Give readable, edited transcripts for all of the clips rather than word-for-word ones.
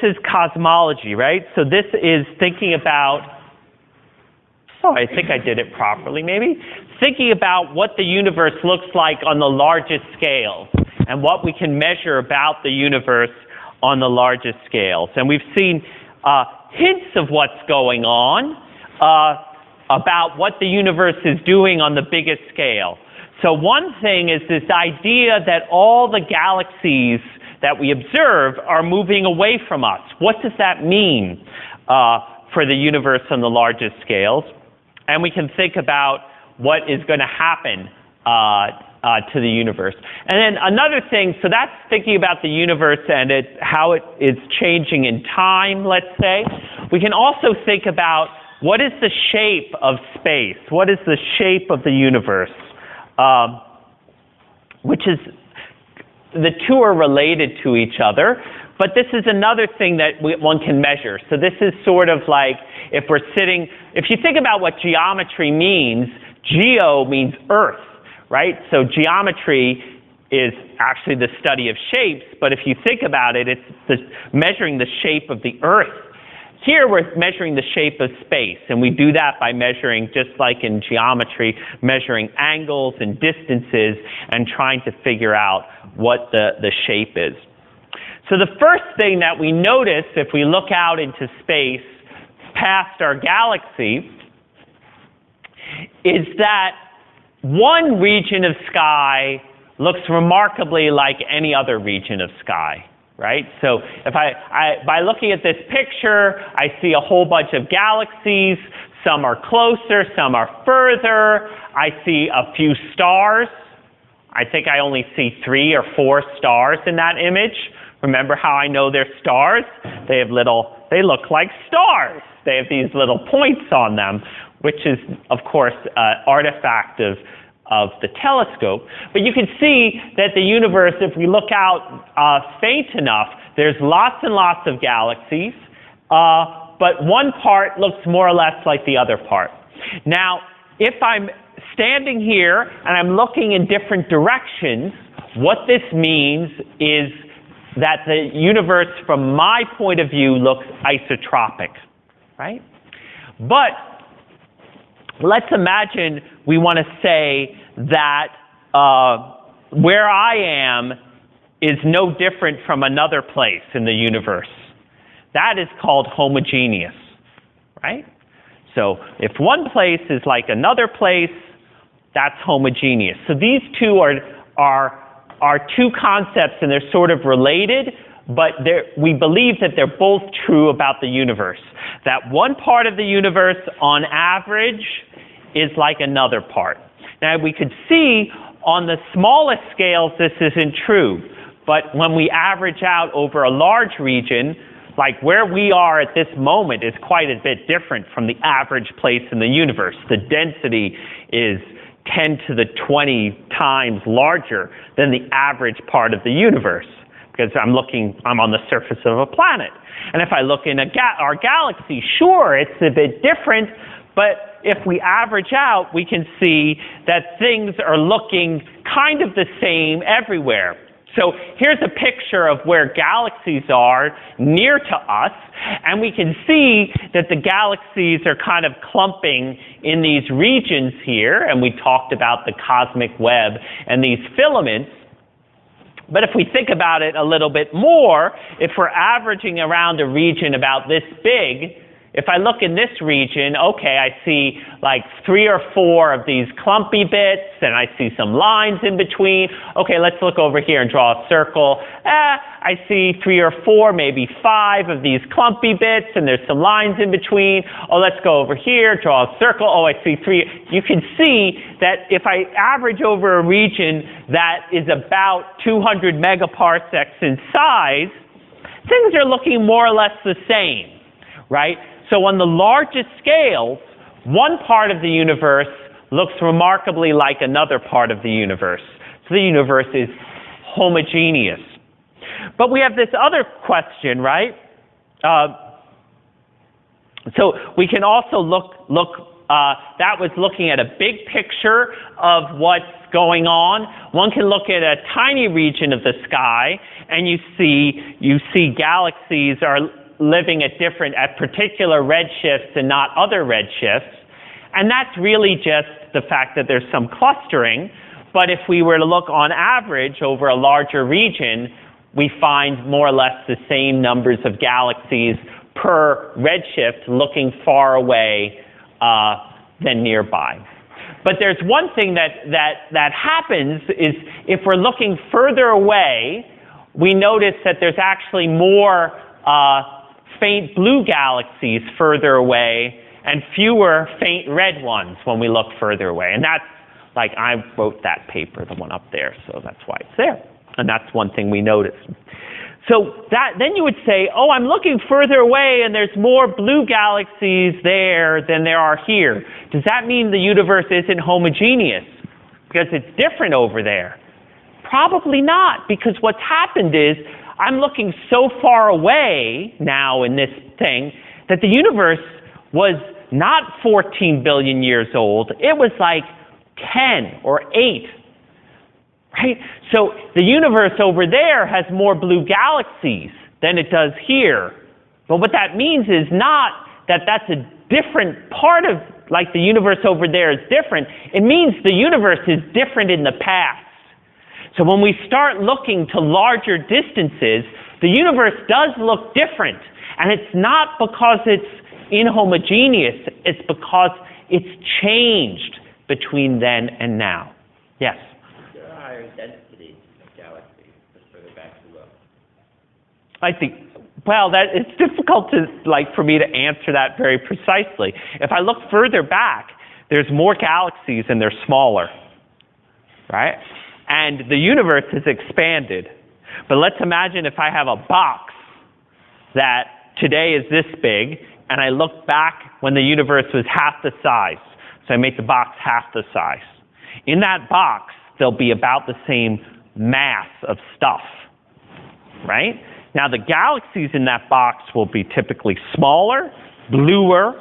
is cosmology, right? So this is thinking about, I think I did it properly maybe, thinking about what the universe looks like on the largest scale and what we can measure about the universe on the largest scales. And we've seen hints of what's going on about what the universe is doing on the biggest scale. So one thing is this idea that all the galaxies that we observe are moving away from us. What does that mean for the universe on the largest scales? And we can think about what is going to happen to the universe. And then another thing, so that's thinking about the universe and how it is changing in time, let's say. We can also think about what is the shape of space? What is the shape of the universe? Which is, the two are related to each other, but this is another thing that one can measure. So this is sort of like if you think about what geometry means, geo means earth, right? So geometry is actually the study of shapes, but if you think about it, it's measuring the shape of the earth. Here we're measuring the shape of space, and we do that by measuring, just like in geometry, measuring angles and distances and trying to figure out what the shape is. So the first thing that we notice if we look out into space past our galaxy is that one region of sky looks remarkably like any other region of sky. Right? So if by looking at this picture, I see a whole bunch of galaxies. Some are closer, some are further. I see a few stars. I think I only see 3 or 4 stars in that image. Remember how I know they're stars? They look like stars. They have these little points on them, which is, of course, an artifact of the telescope. But you can see that the universe, if we look out faint enough, there's lots and lots of galaxies, but one part looks more or less like the other part. Now, if I'm standing here and I'm looking in different directions, what this means is that the universe, from my point of view, looks isotropic, right? But let's imagine we want to say that where I am is no different from another place in the universe. That is called homogeneous, right? So if one place is like another place, that's homogeneous. So these two are two concepts, and they're sort of related, but we believe that they're both true about the universe. That one part of the universe, on average, is like another part. Now, we could see on the smallest scales this isn't true, but when we average out over a large region, like where we are at this moment is quite a bit different from the average place in the universe. The density is 10 to the 20 times larger than the average part of the universe, because I'm on the surface of a planet. And if I look in our galaxy, sure, it's a bit different, but if we average out, we can see that things are looking kind of the same everywhere. So here's a picture of where galaxies are near to us, and we can see that the galaxies are kind of clumping in these regions here, and we talked about the cosmic web and these filaments. But if we think about it a little bit more, if we're averaging around a region about this big, if I look in this region, okay, I see like 3 or 4 of these clumpy bits, and I see some lines in between. Okay, let's look over here and draw a circle. I see 3 or 4, maybe 5 of these clumpy bits, and there's some lines in between. Oh, let's go over here, draw a circle. Oh, I see 3. You can see that if I average over a region that is about 200 megaparsecs in size, things are looking more or less the same, right? So on the largest scales, one part of the universe looks remarkably like another part of the universe. So the universe is homogeneous. But we have this other question, right? So we can also look that was looking at a big picture of what's going on. One can look at a tiny region of the sky, and you see galaxies are living at particular redshifts and not other redshifts. And that's really just the fact that there's some clustering. But if we were to look on average over a larger region, we find more or less the same numbers of galaxies per redshift looking far away than nearby. But there's one thing that happens is if we're looking further away, we notice that there's actually more faint blue galaxies further away and fewer faint red ones when we look further away. And that's, like, I wrote that paper, the one up there, so that's why it's there. And that's one thing we noticed. So then you would say, oh, I'm looking further away and there's more blue galaxies there than there are here. Does that mean the universe isn't homogeneous because it's different over there? Probably not, because what's happened is I'm looking so far away now in this thing that the universe was not 14 billion years old. It was like 10 or 8. Right? So the universe over there has more blue galaxies than it does here. But what that means is not that that's a different part of, like the universe over there is different. It means the universe is different in the past. So when we start looking to larger distances, the universe does look different. And it's not because it's inhomogeneous, it's because it's changed between then and now. Yes? Density of galaxies, the further back you look? I think, well, that it's difficult to, for me to answer that very precisely. If I look further back, there's more galaxies and they're smaller, right? And the universe has expanded. But let's imagine if I have a box that today is this big, and I look back when the universe was half the size. So I make the box half the size. In that box, there'll be about the same mass of stuff, right? Now, the galaxies in that box will be typically smaller, bluer,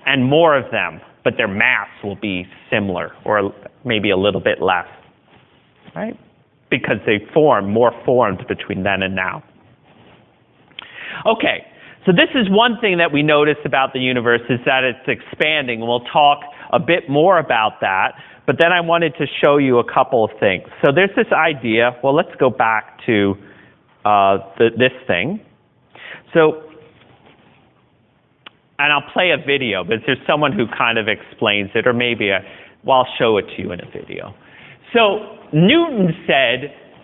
and more of them, but their mass will be similar, or maybe a little bit less, right? Because they more formed between then and now. Okay, so this is one thing that we notice about the universe, is that it's expanding. We'll talk a bit more about that. But then I wanted to show you a couple of things. So there's this idea. Well, let's go back to this thing. So, and I'll play a video, but there's someone who kind of explains it, or maybe I'll show it to you in a video. So Newton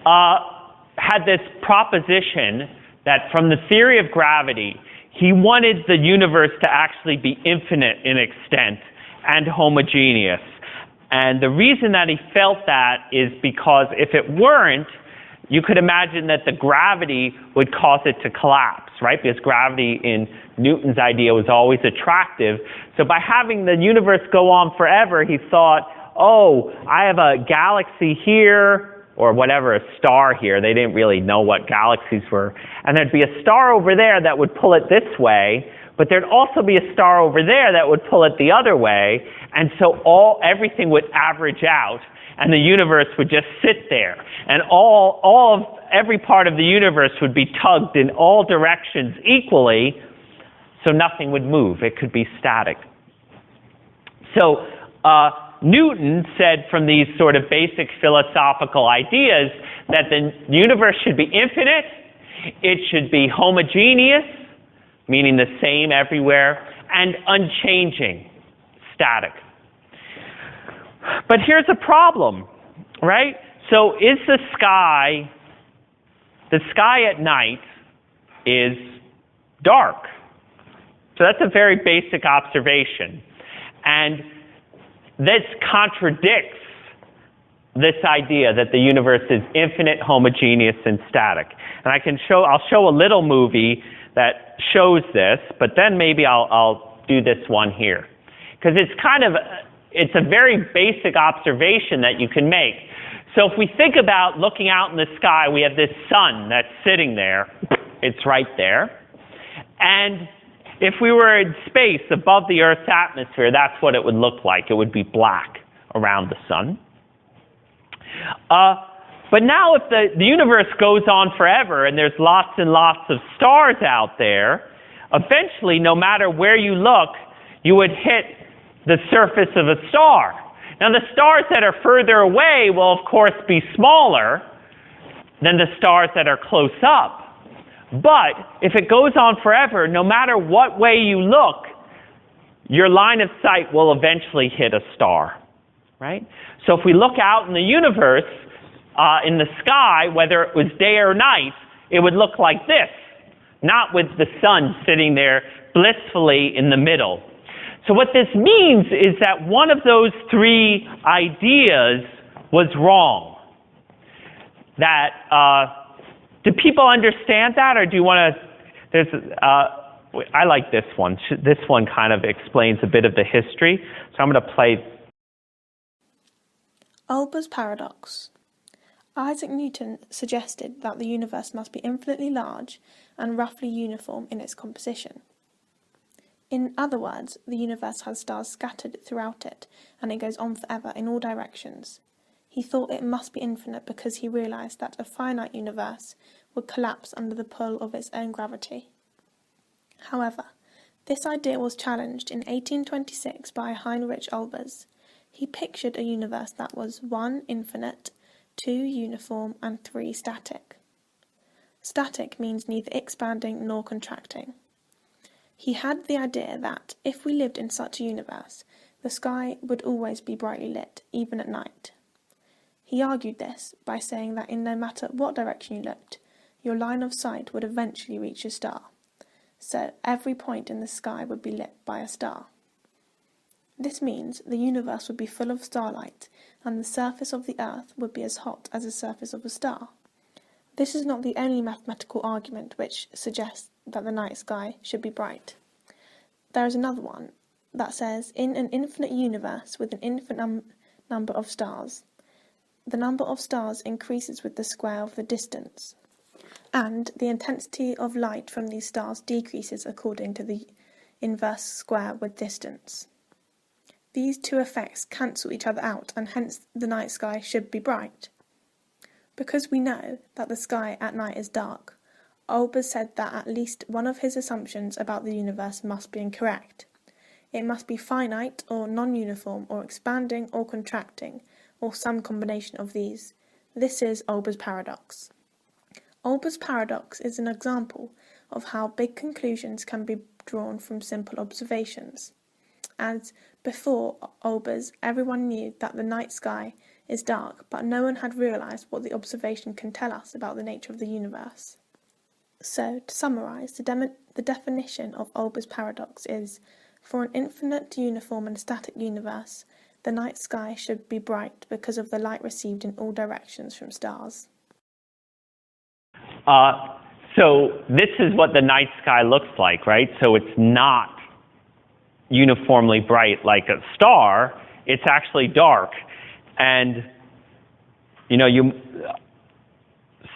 had this proposition that from the theory of gravity, he wanted the universe to actually be infinite in extent and homogeneous. And the reason that he felt that is because if it weren't, you could imagine that the gravity would cause it to collapse, right? Because gravity in Newton's idea was always attractive. So by having the universe go on forever, he thought, oh, I have a galaxy here, or whatever, a star here. They didn't really know what galaxies were. And there'd be a star over there that would pull it this way, but there'd also be a star over there that would pull it the other way. And so everything would average out, and the universe would just sit there. And every part of the universe would be tugged in all directions equally, so nothing would move. It could be static. So Newton said from these sort of basic philosophical ideas that the universe should be infinite, it should be homogeneous, meaning the same everywhere, and unchanging, static. But here's a problem, right? So is the sky at night is dark. So that's a very basic observation. And this contradicts this idea that the universe is infinite, homogeneous, and static. And I'll show a little movie that shows this, but then maybe I'll do this one here. Because it's a very basic observation that you can make. So if we think about looking out in the sky, we have this sun that's sitting there. It's right there. And if we were in space above the Earth's atmosphere, that's what it would look like. It would be black around the sun. But now if the universe goes on forever and there's lots and lots of stars out there, eventually, no matter where you look, you would hit the surface of a star. Now, the stars that are further away will, of course, be smaller than the stars that are close up. But if it goes on forever, no matter what way you look, your line of sight will eventually hit a star, right? So if we look out in the universe, in the sky, whether it was day or night, it would look like this, not with the sun sitting there blissfully in the middle. So what this means is that one of those three ideas was wrong. Do people understand that, or do you want to? I like this one. This one kind of explains a bit of the history. So I'm going to play. Olbers' paradox. Isaac Newton suggested that the universe must be infinitely large and roughly uniform in its composition. In other words, the universe has stars scattered throughout it, and it goes on forever in all directions. He thought it must be infinite because he realised that a finite universe would collapse under the pull of its own gravity. However, this idea was challenged in 1826 by Heinrich Olbers. He pictured a universe that was 1. Infinite, 2. Uniform, and 3. Static. Static means neither expanding nor contracting. He had the idea that, if we lived in such a universe, the sky would always be brightly lit, even at night. He argued this by saying that in no matter what direction you looked, your line of sight would eventually reach a star. So every point in the sky would be lit by a star. This means the universe would be full of starlight, and the surface of the Earth would be as hot as the surface of a star. This is not the only mathematical argument which suggests that the night sky should be bright. There is another one that says, in an infinite universe with an infinite number of stars, the number of stars increases with the square of the distance, and the intensity of light from these stars decreases according to the inverse square with distance. These two effects cancel each other out, and hence the night sky should be bright. Because we know that the sky at night is dark, Olbers said that at least one of his assumptions about the universe must be incorrect. It must be finite or non-uniform or expanding or contracting, or some combination of these. This is Olbers' paradox. Olbers' paradox is an example of how big conclusions can be drawn from simple observations. As before Olbers, everyone knew that the night sky is dark, but no one had realised what the observation can tell us about the nature of the universe. So, to summarise, the definition of Olbers' paradox is, for an infinite, uniform and static universe, the night sky should be bright because of the light received in all directions from stars. So this is what the night sky looks like, right? So it's not uniformly bright like a star. It's actually dark. And,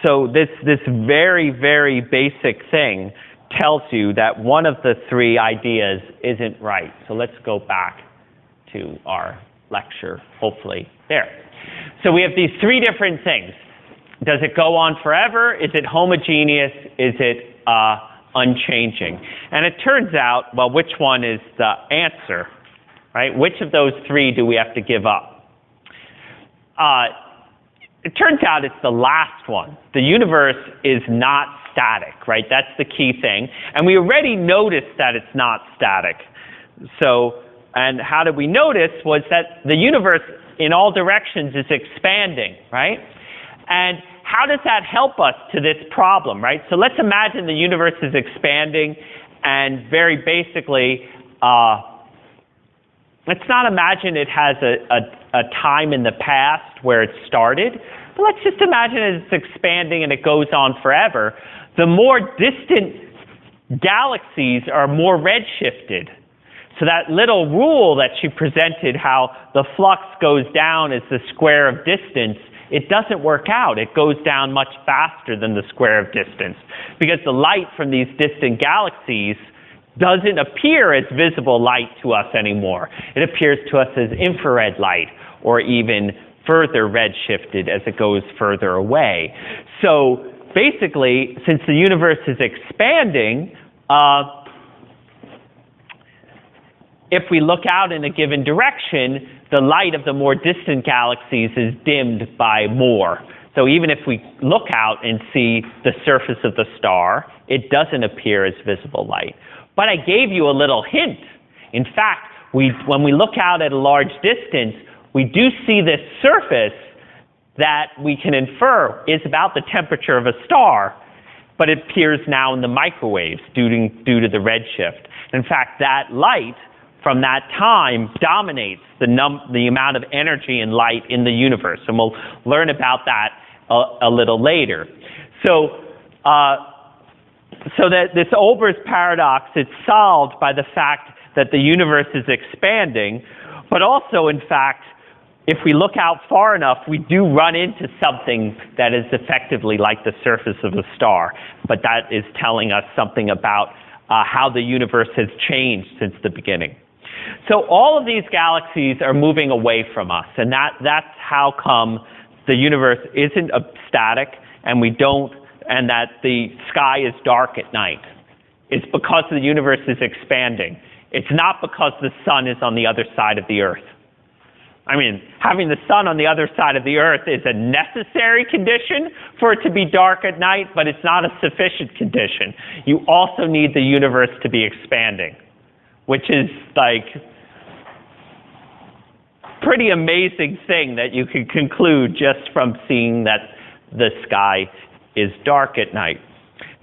so this very, very basic thing tells you that one of the three ideas isn't right. So let's go back to our lecture, hopefully. There. So we have these three different things. Does it go on forever? Is it homogeneous? Is it unchanging? And it turns out, well, which one is the answer, right? Which of those three do we have to give up? It turns out it's the last one. The universe is not static, right? That's the key thing. And we already noticed that it's not static. So, and how did we notice was that the universe in all directions is expanding, right? And how does that help us to this problem, right? So let's imagine the universe is expanding, and very basically, let's not imagine it has a time in the past where it started, but let's just imagine it's expanding and it goes on forever. The more distant galaxies are more redshifted. So that little rule that she presented, how the flux goes down as the square of distance, it doesn't work out. It goes down much faster than the square of distance, because the light from these distant galaxies doesn't appear as visible light to us anymore. It appears to us as infrared light, or even further redshifted as it goes further away. So basically, since the universe is expanding, if we look out in a given direction, the light of the more distant galaxies is dimmed by more. So even if we look out and see the surface of the star, it doesn't appear as visible light. But I gave you a little hint. In fact, when we look out at a large distance, we do see this surface that we can infer is about the temperature of a star, but it appears now in the microwaves due to the redshift. In fact, that light from that time dominates the amount of energy and light in the universe, and we'll learn about that a little later. So that this Olbers paradox is solved by the fact that the universe is expanding, but also, in fact, if we look out far enough, we do run into something that is effectively like the surface of a star, but that is telling us something about how the universe has changed since the beginning. So all of these galaxies are moving away from us, and that's how come the universe isn't static, and that the sky is dark at night. It's because the universe is expanding. It's not because the sun is on the other side of the Earth. I mean, having the sun on the other side of the Earth is a necessary condition for it to be dark at night, but it's not a sufficient condition. You also need the universe to be expanding, which is like pretty amazing thing that you can conclude just from seeing that the sky is dark at night.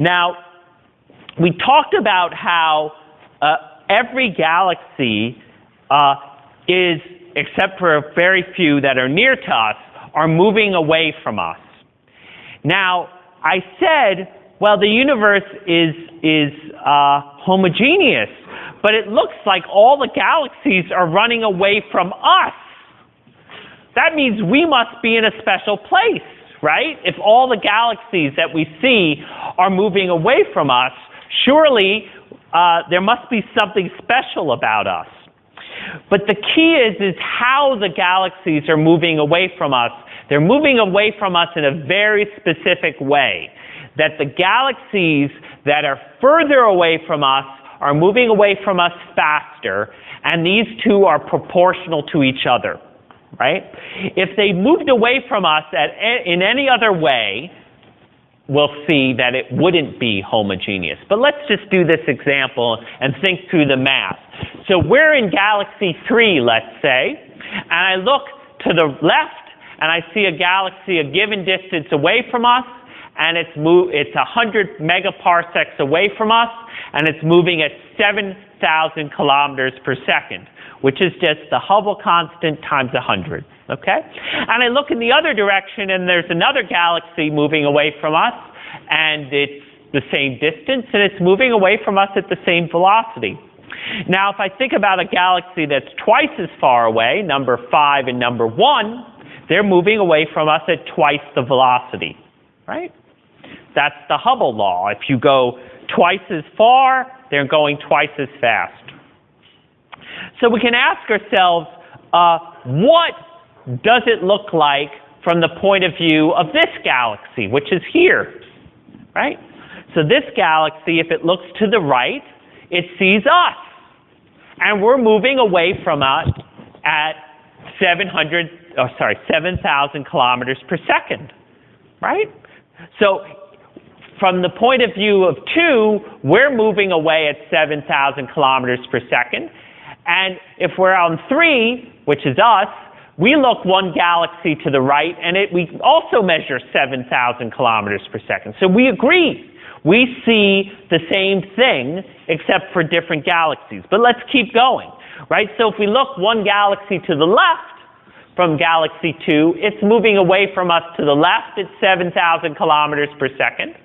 Now, we talked about how every galaxy is, except for a very few that are near to us, are moving away from us. Now, I said, well, the universe is homogeneous, but it looks like all the galaxies are running away from us. That means we must be in a special place, right? If all the galaxies that we see are moving away from us, surely there must be something special about us. But the key is how the galaxies are moving away from us. They're moving away from us in a very specific way. That the galaxies that are further away from us are moving away from us faster, and these two are proportional to each other, right? If they moved away from us in any other way, we'll see that it wouldn't be homogeneous. But let's just do this example and think through the math. So we're in galaxy 3, let's say, and I look to the left and I see a galaxy a given distance away from us, and it's 100 megaparsecs away from us, and it's moving at 7,000 kilometers per second, which is just the Hubble constant times 100. Okay? And I look in the other direction, and there's another galaxy moving away from us, and it's the same distance, and it's moving away from us at the same velocity. Now, if I think about a galaxy that's twice as far away, number 5 and number 1, they're moving away from us at twice the velocity, right? That's the Hubble law. If you go twice as far, they're going twice as fast. So we can ask ourselves, what does it look like from the point of view of this galaxy, which is here, right? So this galaxy, if it looks to the right, it sees us. And we're moving away from it at 7,000 kilometers per second, right? So from the point of view of 2, we're moving away at 7,000 kilometers per second. And if we're on 3, which is us, we look one galaxy to the right, and we also measure 7,000 kilometers per second. So we agree. We see the same thing, except for different galaxies. But let's keep going, right? So if we look one galaxy to the left from galaxy 2, it's moving away from us to the left at 7,000 kilometers per second.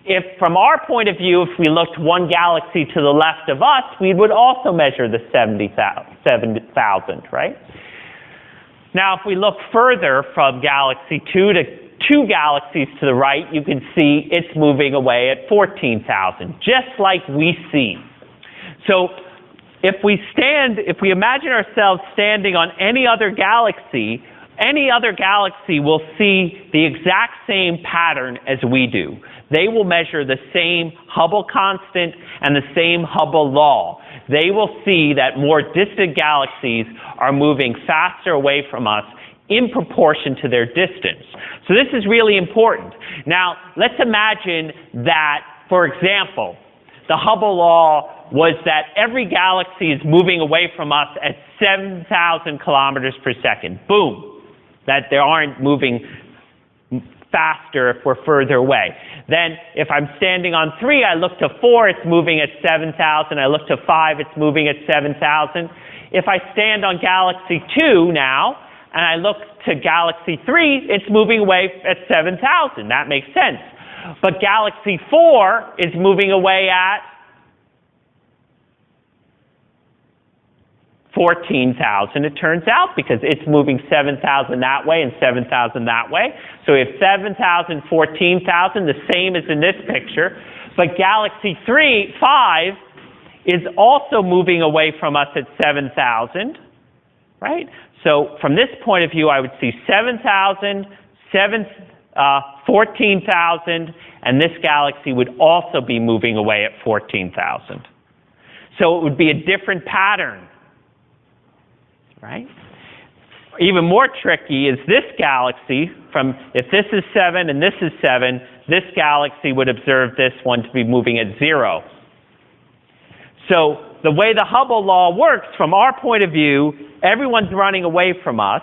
If from our point of view, if we looked one galaxy to the left of us, we would also measure the 7,000, right? Now, if we look further from galaxy 2 to 2 galaxies to the right, you can see it's moving away at 14,000, just like we see. So if we imagine ourselves standing on any other galaxy will see the exact same pattern as we do. They will measure the same Hubble constant and the same Hubble law. They will see that more distant galaxies are moving faster away from us in proportion to their distance. So this is really important. Now, let's imagine that, for example, the Hubble law was that every galaxy is moving away from us at 7,000 kilometers per second. Boom. That they aren't moving faster if we're further away. Then if I'm standing on 3, I look to 4, it's moving at 7,000. I look to 5, it's moving at 7,000. If I stand on galaxy 2 now, and I look to galaxy 3, it's moving away at 7,000. That makes sense. But galaxy 4 is moving away at 14,000, it turns out, because it's moving 7,000 that way and 7,000 that way. So we have 7,000, 14,000, the same as in this picture. But galaxy 5 is also moving away from us at 7,000, right? So from this point of view, I would see 7,000, 14,000, and this galaxy would also be moving away at 14,000. So it would be a different pattern, right? Even more tricky is this galaxy. If this is 7 and this is 7, this galaxy would observe this one to be moving at 0. So the way the Hubble law works, from our point of view, everyone's running away from us.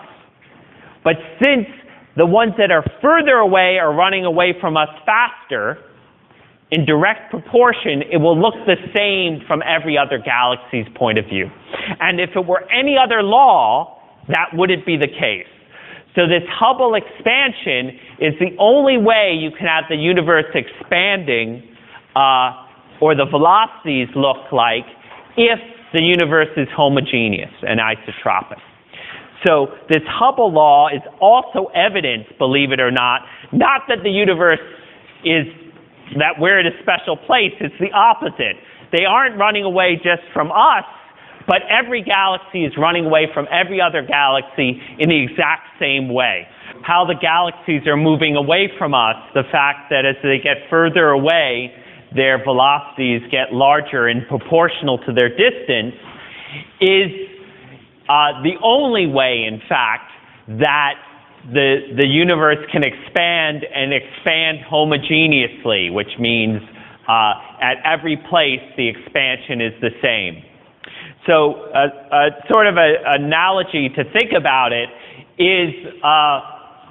But since the ones that are further away are running away from us faster, in direct proportion, it will look the same from every other galaxy's point of view. And if it were any other law, that wouldn't be the case. So this Hubble expansion is the only way you can have the universe expanding, or the velocities look like, if the universe is homogeneous and isotropic. So this Hubble law is also evidence, believe it or not that the universe that we're in a special place. It's the opposite. They aren't running away just from us, but every galaxy is running away from every other galaxy in the exact same way. How the galaxies are moving away from us, the fact that as they get further away, their velocities get larger and proportional to their distance, is the only way, in fact, that the universe can expand and expand homogeneously, which means at every place the expansion is the same. So sort of an analogy to think about it is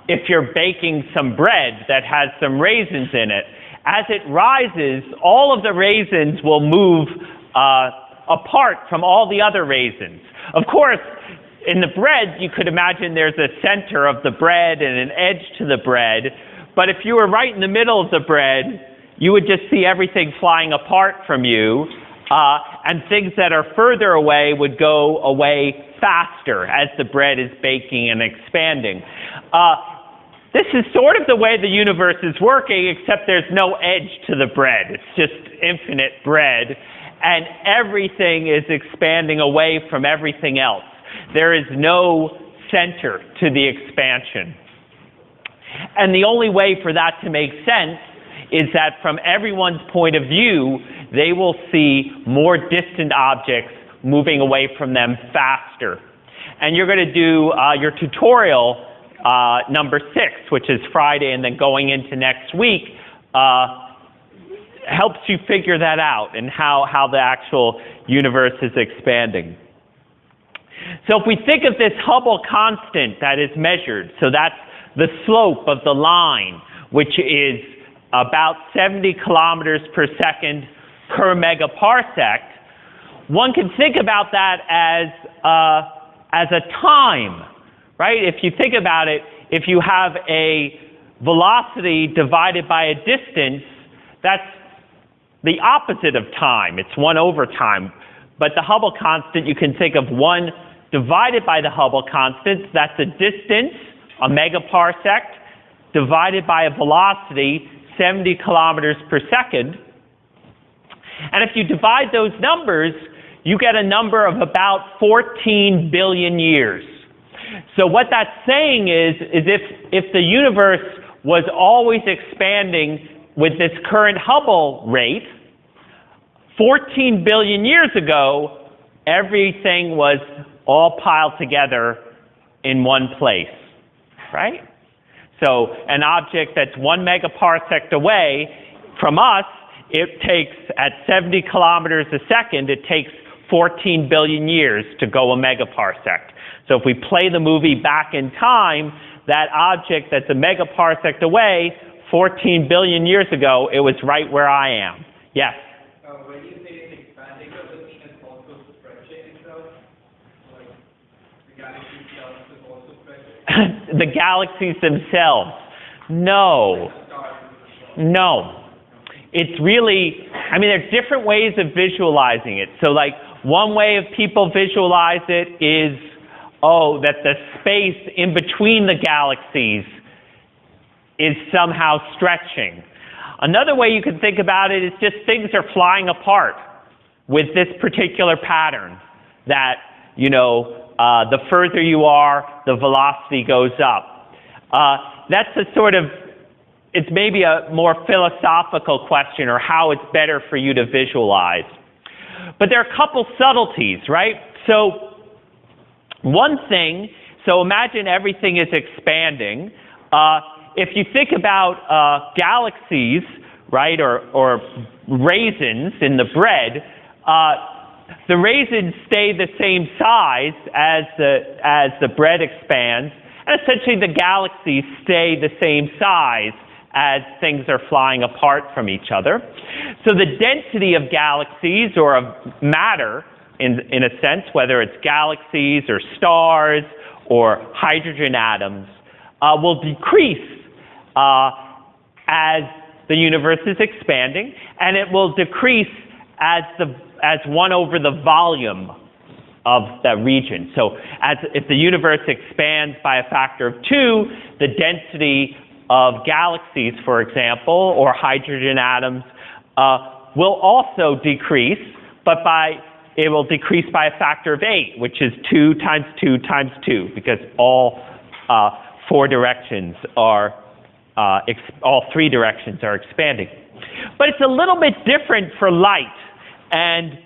if you're baking some bread that has some raisins in it. As it rises, all of the raisins will move apart from all the other raisins. Of course, in the bread, you could imagine there's a center of the bread and an edge to the bread. But if you were right in the middle of the bread, you would just see everything flying apart from you. And things that are further away would go away faster as the bread is baking and expanding. This is sort of the way the universe is working, except there's no edge to the bread. It's just infinite bread. And everything is expanding away from everything else. There is no center to the expansion. And the only way for that to make sense is that from everyone's point of view, they will see more distant objects moving away from them faster. And you're going to do your tutorial number 6, which is Friday, and then going into next week, helps you figure that out and how the actual universe is expanding. So if we think of this Hubble constant that is measured, so that's the slope of the line, which is about 70 kilometers per second per megaparsec, one can think about that as a time, right? If you think about it, if you have a velocity divided by a distance, that's the opposite of time. It's 1 over time. But the Hubble constant, you can think of 1 divided by the Hubble constant. That's a distance, a megaparsec, divided by a velocity, 70 kilometers per second. And if you divide those numbers, you get a number of about 14 billion years. So what that's saying is if the universe was always expanding with this current Hubble rate, 14 billion years ago, everything was all piled together in one place, right? So an object that's 1 megaparsec away from us, it takes, at 70 kilometers a second, it takes 14 billion years to go a megaparsec. So if we play the movie back in time, that object that's a megaparsec away, 14 billion years ago, it was right where I am. Yes? When you say it's expanding, does it mean it's also stretching itself? Like, the galaxy itself is also stretching? The galaxies themselves. No. No. It's really, I mean, there's different ways of visualizing it. So, like, one way of people visualize it is, that the space in between the galaxies is somehow stretching. Another way you can think about it is just things are flying apart with this particular pattern that, the further you are, the velocity goes up. That's a sort of, it's maybe a more philosophical question, or how it's better for you to visualize. But there are a couple subtleties, right? So one thing, so imagine everything is expanding. If you think about galaxies, right, or raisins in the bread, the raisins stay the same size as the bread expands, and essentially the galaxies stay the same size as things are flying apart from each other. So the density of galaxies, or of matter, in a sense, whether it's galaxies or stars or hydrogen atoms, will decrease as the universe is expanding, and it will decrease as 1 over the volume of that region. So if the universe expands by a factor of 2, the density of galaxies, for example, or hydrogen atoms, will also decrease, but it will decrease by a factor of 8, which is 2 times 2 times 2, because all 4 directions are, all 3 directions are expanding. But it's a little bit different for light. And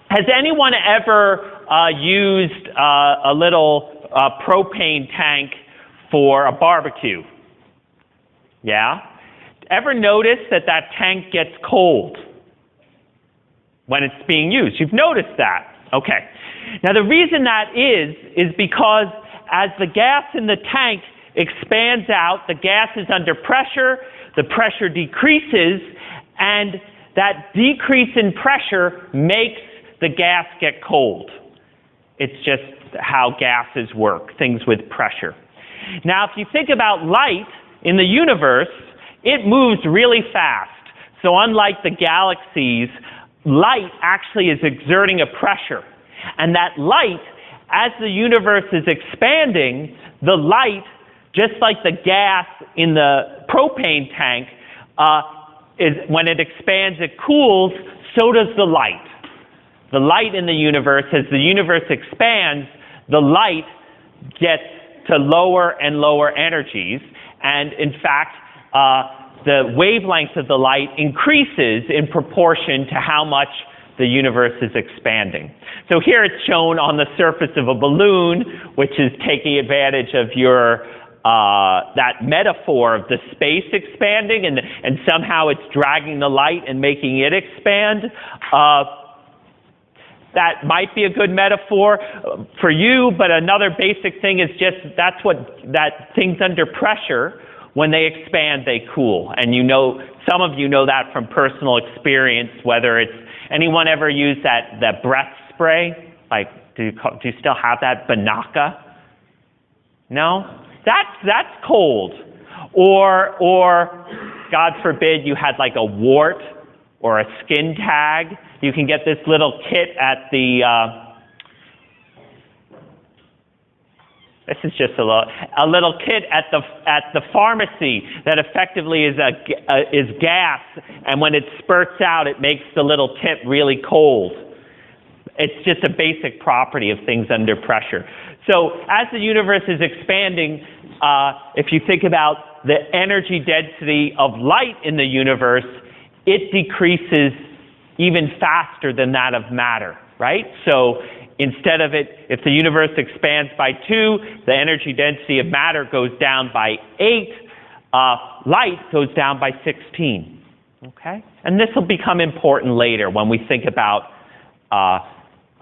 has anyone ever used a little propane tank for a barbecue? Yeah? Ever notice that tank gets cold when it's being used? You've noticed that. Okay. Now the reason that is because as the gas in the tank expands out, the gas is under pressure, the pressure decreases, and that decrease in pressure makes the gas get cold. It's just how gases work, things with pressure. Now if you think about light in the universe, it moves really fast. So unlike the galaxies, light actually is exerting a pressure. And that light, as the universe is expanding, the light, just like the gas in the propane tank, when it expands, it cools, so does the light. The light in the universe, as the universe expands, the light gets to lower and lower energies. And in fact, the wavelength of the light increases in proportion to how much the universe is expanding. So here it's shown on the surface of a balloon, which is taking advantage of that metaphor of the space expanding, and somehow it's dragging the light and making it expand. That might be a good metaphor for you, but another basic thing is just that things under pressure, when they expand, they cool. And some of you know that from personal experience, whether it's, anyone ever use that breath spray? Like, do you still have that, Banaka? No? That's cold. Or God forbid you had like a wart or a skin tag. You can get this little kit at this is just a little kit at the pharmacy that effectively is gas, and when it spurts out, it makes the little tip really cold. It's just a basic property of things under pressure. So as the universe is expanding, if you think about the energy density of light in the universe, it decreases even faster than that of matter, right? So instead of it, if the universe expands by 2, the energy density of matter goes down by 8, light goes down by 16, okay? And this will become important later when we think about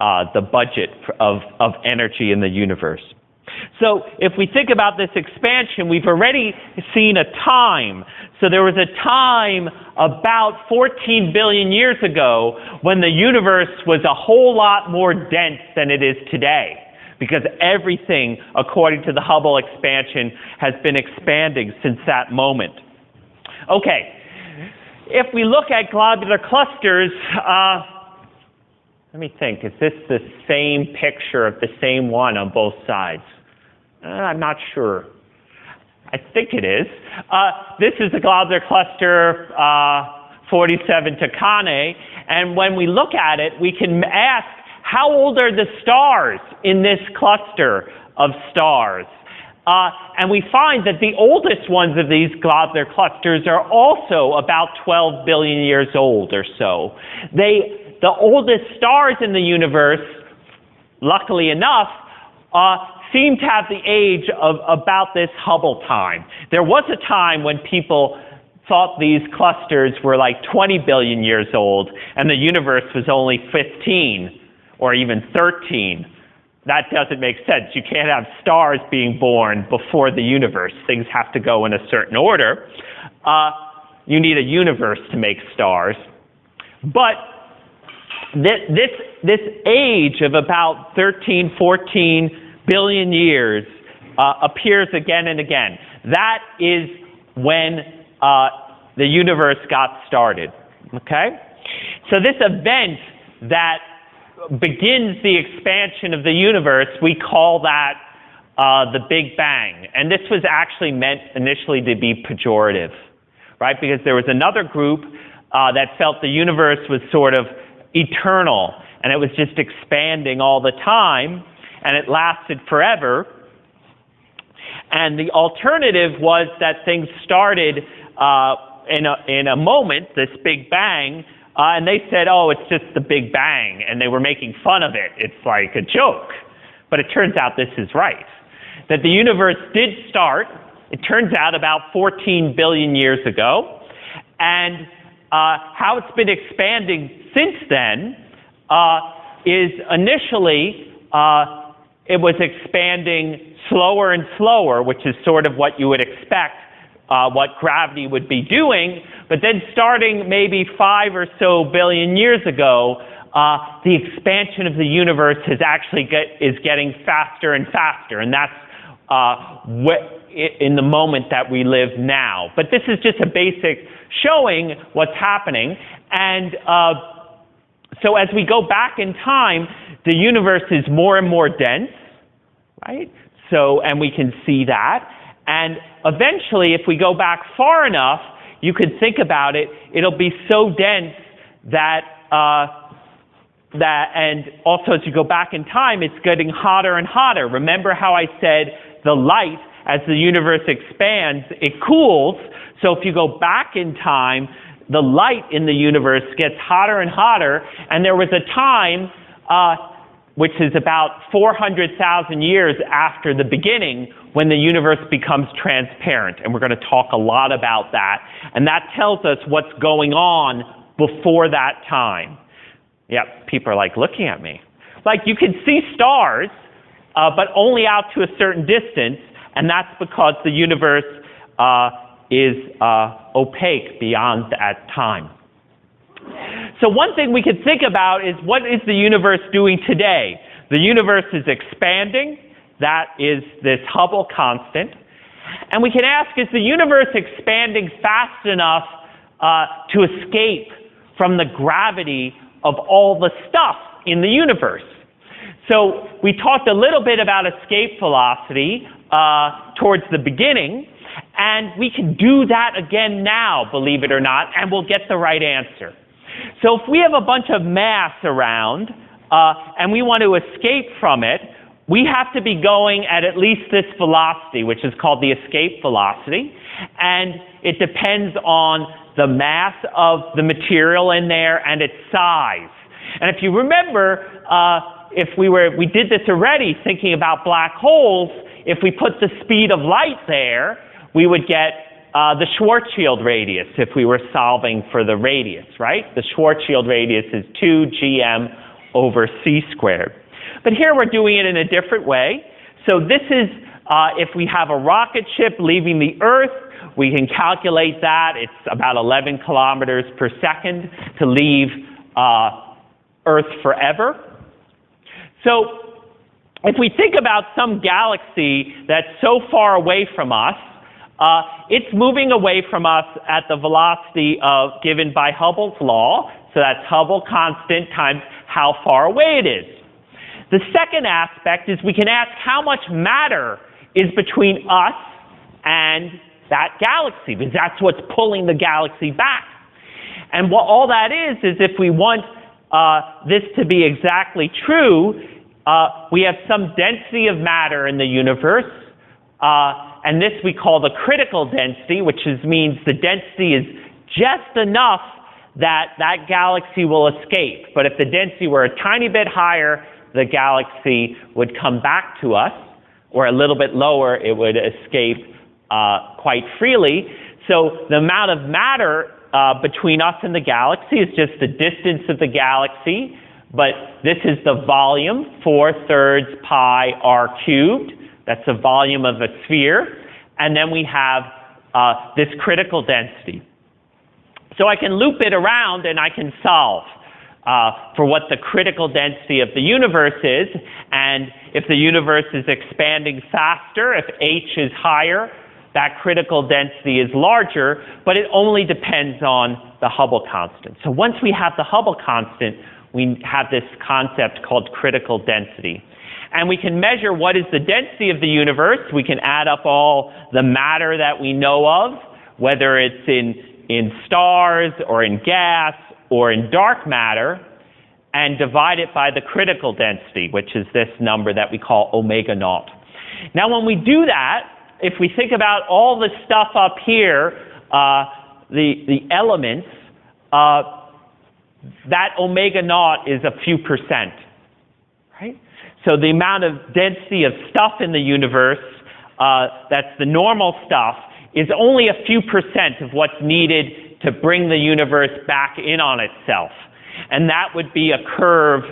the budget of energy in the universe. So if we think about this expansion, we've already seen a time. So there was a time about 14 billion years ago when the universe was a whole lot more dense than it is today, because everything, according to the Hubble expansion, has been expanding since that moment. Okay, if we look at globular clusters, let me think, is this the same picture of the same one on both sides? I'm not sure. I think it is. This is the globular cluster 47 Tucanae, and when we look at it, we can ask, how old are the stars in this cluster of stars? And we find that the oldest ones of these globular clusters are also about 12 billion years old or so. The oldest stars in the universe, luckily enough, seem to have the age of about this Hubble time. There was a time when people thought these clusters were like 20 billion years old, and the universe was only 15 or even 13. That doesn't make sense. You can't have stars being born before the universe. Things have to go in a certain order. You need a universe to make stars. But this age of about 13, 14 billion years appears again and again. That is when the universe got started. Okay? So this event that begins the expansion of the universe, we call that the Big Bang. And this was actually meant initially to be pejorative, right? Because there was another group that felt the universe was sort of eternal, and it was just expanding all the time, and it lasted forever. And the alternative was that things started in a moment, this Big Bang, and they said, oh, it's just the Big Bang, and they were making fun of it. It's like a joke. But it turns out this is right, that the universe did start, it turns out, about 14 billion years ago, and how it's been expanding since then is initially it was expanding slower and slower, which is sort of what you would expect, what gravity would be doing. But then starting maybe 5 or so billion years ago, the expansion of the universe is getting faster and faster. And that's in the moment that we live now. But this is just a basic showing what's happening. And so as we go back in time, the universe is more and more dense, right? So, and we can see that. And eventually, if we go back far enough, you could think about it, it'll be so dense that, and also as you go back in time, it's getting hotter and hotter. Remember how I said the light, as the universe expands, it cools. So if you go back in time, the light in the universe gets hotter and hotter, and there was a time, which is about 400,000 years after the beginning, when the universe becomes transparent. And we're going to talk a lot about that. And that tells us what's going on before that time. Yep, people are like looking at me. Like you can see stars, but only out to a certain distance, and that's because the universe is opaque beyond that time. So one thing we could think about is, what is the universe doing today? The universe is expanding. That is this Hubble constant. And we can ask, is the universe expanding fast enough to escape from the gravity of all the stuff in the universe? So we talked a little bit about escape velocity towards the beginning, and we can do that again now, believe it or not, and we'll get the right answer. So if we have a bunch of mass around, and we want to escape from it, we have to be going at least this velocity, which is called the escape velocity, and it depends on the mass of the material in there and its size. And if you remember, we did this already thinking about black holes. If we put the speed of light there, we would get the Schwarzschild radius if we were solving for the radius, right? The Schwarzschild radius is 2 gm/c². But here we're doing it in a different way. So this is if we have a rocket ship leaving the Earth, we can calculate that. It's about 11 kilometers per second to leave Earth forever. So if we think about some galaxy that's so far away from us, it's moving away from us at the velocity given by Hubble's law. So that's Hubble constant times how far away it is. The second aspect is we can ask how much matter is between us and that galaxy, because that's what's pulling the galaxy back. And what all that is if we want this to be exactly true, we have some density of matter in the universe, and this we call the critical density, which means the density is just enough that that galaxy will escape. But if the density were a tiny bit higher, the galaxy would come back to us, or a little bit lower, it would escape quite freely. So the amount of matter between us and the galaxy is just the distance of the galaxy, but this is the volume, 4/3 pi r³. That's the volume of a sphere. And then we have this critical density. So I can loop it around and I can solve for what the critical density of the universe is. And if the universe is expanding faster, if h is higher, that critical density is larger, but it only depends on the Hubble constant. So once we have the Hubble constant, we have this concept called critical density. And we can measure what is the density of the universe. We can add up all the matter that we know of, whether it's in stars or in gas or in dark matter, and divide it by the critical density, which is this number that we call omega naught. Now when we do that, if we think about all the stuff up here, the elements, that omega naught is a few percent, right? So the amount of density of stuff in the universe, that's the normal stuff, is only a few percent of what's needed to bring the universe back in on itself. And that would be a curve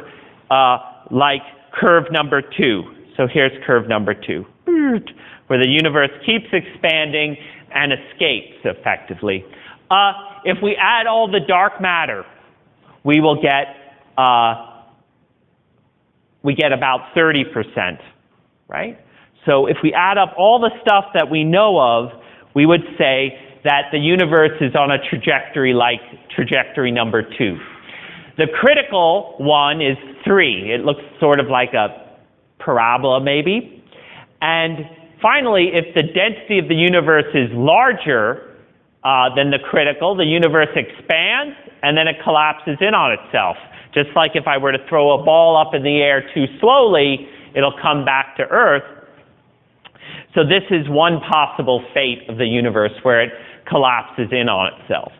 like curve number 2. So here's curve number 2, where the universe keeps expanding and escapes effectively. If we add all the dark matter, we will get about 30%, right? So if we add up all the stuff that we know of, we would say that the universe is on a trajectory like trajectory number 2. The critical one is 3. It looks sort of like a parabola maybe. And finally, if the density of the universe is larger than the critical, the universe expands and then it collapses in on itself. Just like if I were to throw a ball up in the air too slowly, it'll come back to Earth. So this is one possible fate of the universe where it collapses in on itself.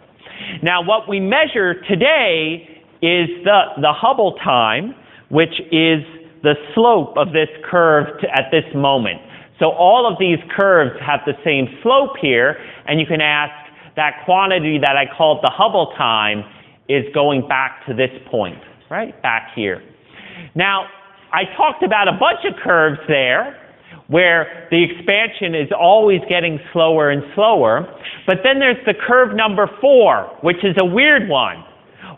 Now what we measure today is the Hubble time, which is the slope of this curve at this moment. So all of these curves have the same slope here, and you can ask that quantity that I called the Hubble time is going back to this point, right? Back here. Now, I talked about a bunch of curves there where the expansion is always getting slower and slower, but then there's the curve number 4, which is a weird one,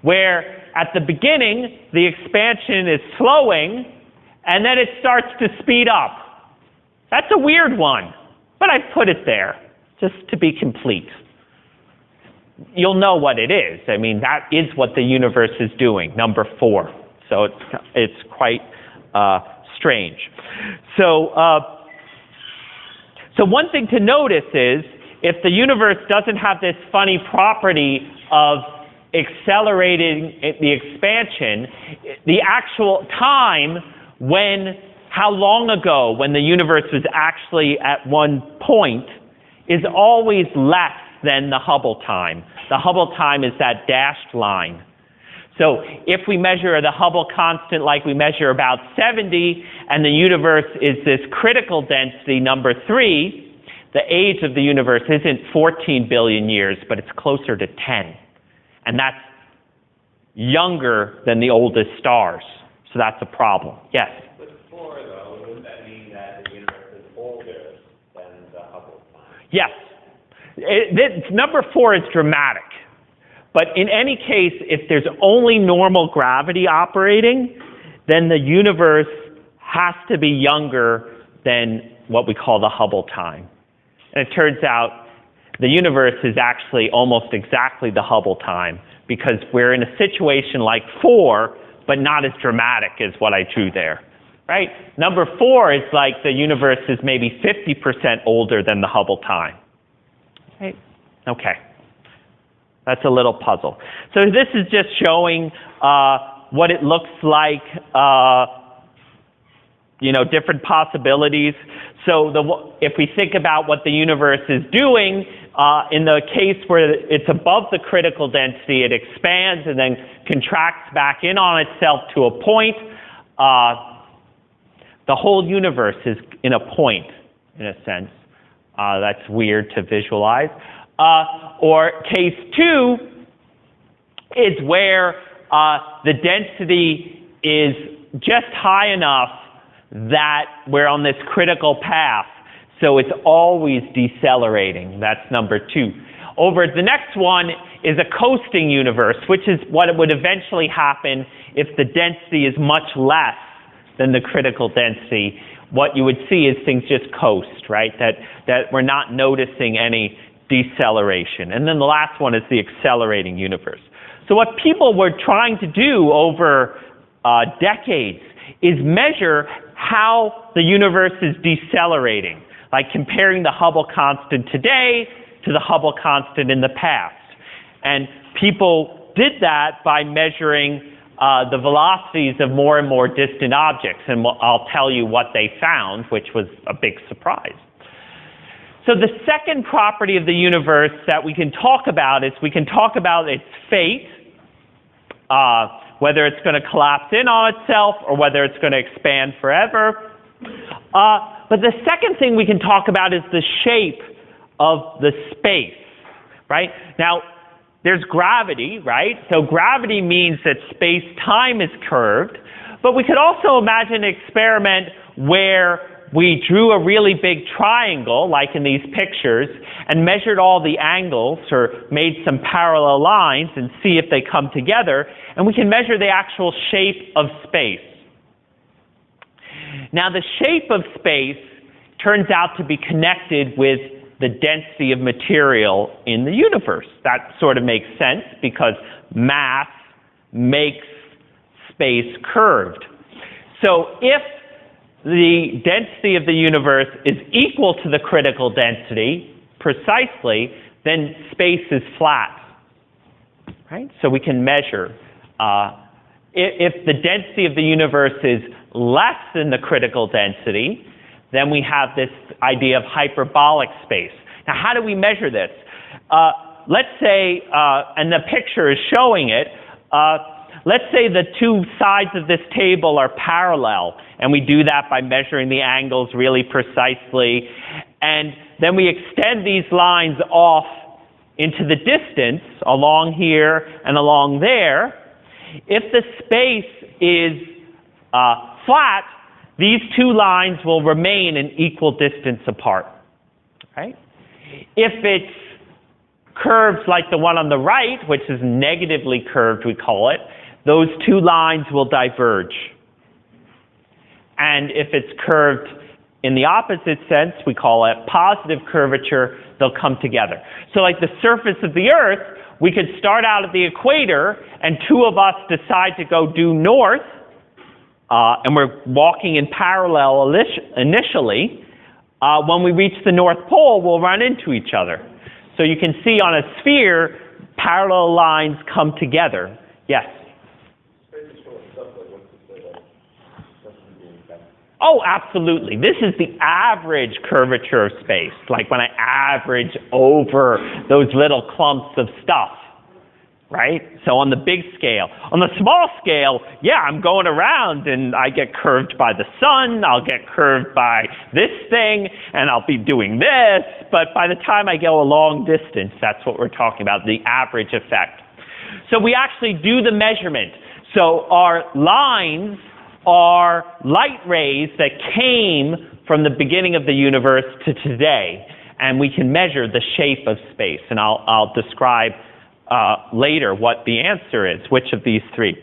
where at the beginning, the expansion is slowing, and then it starts to speed up. That's a weird one, but I've put it there just to be complete. You'll know what it is. I mean, that is what the universe is doing, number 4. So it's quite strange. So one thing to notice is if the universe doesn't have this funny property of accelerating the expansion, the actual time how long ago when the universe was actually at one point is always less than the Hubble time. The Hubble time is that dashed line. So if we measure the Hubble constant like we measure about 70, and the universe is this critical density, number 3, the age of the universe isn't 14 billion years, but it's closer to 10. And that's younger than the oldest stars. So that's a problem. Yes? With 4, though, wouldn't that mean that the universe is older than the Hubble time? Yes. Number 4 is dramatic. But in any case, if there's only normal gravity operating, then the universe has to be younger than what we call the Hubble time. And it turns out the universe is actually almost exactly the Hubble time, because we're in a situation like 4, but not as dramatic as what I drew there. Right? Number 4 is like the universe is maybe 50% older than the Hubble time. Right? Okay. That's a little puzzle. So this is just showing what it looks like, different possibilities. So if we think about what the universe is doing, in the case where it's above the critical density, it expands and then contracts back in on itself to a point. The whole universe is in a point, in a sense. That's weird to visualize. Or case 2 is where the density is just high enough that we're on this critical path, so it's always decelerating. That's number 2. Over the next one is a coasting universe, which is what would eventually happen if the density is much less than the critical density. What you would see is things just coast, right? That we're not noticing any deceleration. And then the last one is the accelerating universe. So what people were trying to do over decades is measure how the universe is decelerating, like comparing the Hubble constant today to the Hubble constant in the past. And people did that by measuring the velocities of more and more distant objects. And I'll tell you what they found, which was a big surprise. So the second property of the universe that we can talk about is we can talk about its fate, whether it's going to collapse in on itself or whether it's going to expand forever. But the second thing we can talk about is the shape of the space, right? Now, there's gravity, right? So gravity means that space-time is curved. But we could also imagine an experiment where we drew a really big triangle, like in these pictures, and measured all the angles or made some parallel lines and see if they come together. And we can measure the actual shape of space. Now, the shape of space turns out to be connected with the density of material in the universe. That sort of makes sense because mass makes space curved. So if the density of the universe is equal to the critical density precisely, then space is flat. Right? So we can measure. If the density of the universe is less than the critical density, then we have this idea of hyperbolic space. Now, how do we measure this? Let's say, and the picture is showing it, let's say the two sides of this table are parallel, and we do that by measuring the angles really precisely. And then we extend these lines off into the distance, along here and along there. If the space is flat, these two lines will remain an equal distance apart. Right? If it's curved like the one on the right, which is negatively curved, we call it, those two lines will diverge. And if it's curved in the opposite sense, we call it positive curvature, they'll come together. So like the surface of the Earth, we could start out at the equator, and two of us decide to go due north, and we're walking in parallel initially. When we reach the North Pole, we'll run into each other. So you can see on a sphere, parallel lines come together. Yes? Oh, absolutely. This is the average curvature of space, like when I average over those little clumps of stuff, right? So on the big scale. On the small scale, yeah, I'm going around and I get curved by the sun, I'll get curved by this thing, and I'll be doing this, but by the time I go a long distance, that's what we're talking about, the average effect. So we actually do the measurement. So our lines are light rays that came from the beginning of the universe to today, and we can measure the shape of space. And I'll describe later what the answer is, which of these three.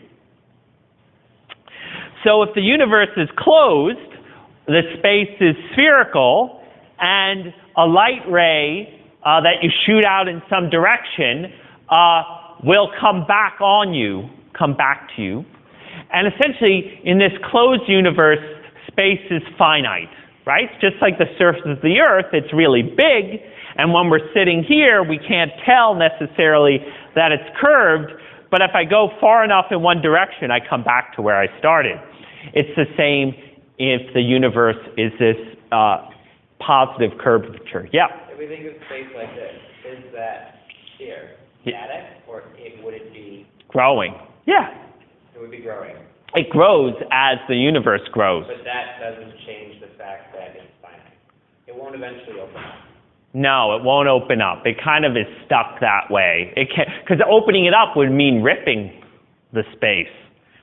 So if the universe is closed, the space is spherical, and a light ray that you shoot out in some direction will come back to you. And essentially, in this closed universe, space is finite, right? Just like the surface of the Earth, it's really big, and when we're sitting here, we can't tell necessarily that it's curved, but if I go far enough in one direction, I come back to where I started. It's the same if the universe is this positive curvature. Yeah? If we think of space like this, is that here static, or would it be... Growing. Yeah. It would be growing. It grows as the universe grows. But that doesn't change the fact that it's finite. It won't eventually open up. No, it won't open up. It kind of is stuck that way. It can, because opening it up would mean ripping the space.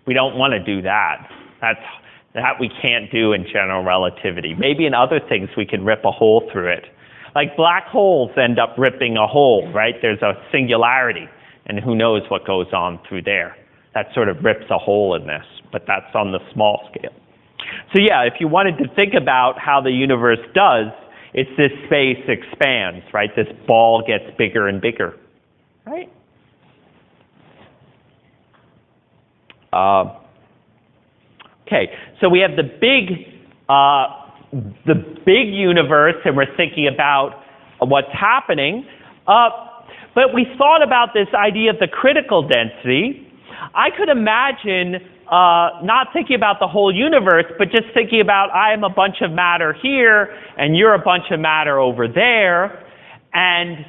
We don't want to do that. That we can't do in general relativity. Maybe in other things we can rip a hole through it. Like black holes end up ripping a hole, right? There's a singularity, and who knows what goes on through there. That sort of rips a hole in this, but that's on the small scale. So yeah, if you wanted to think about how the universe does, it's this space expands, right? This ball gets bigger and bigger, right? Okay, so we have the big universe, and we're thinking about what's happening. But we thought about this idea of the critical density. I could imagine not thinking about the whole universe, but just thinking about I am a bunch of matter here, and you're a bunch of matter over there, and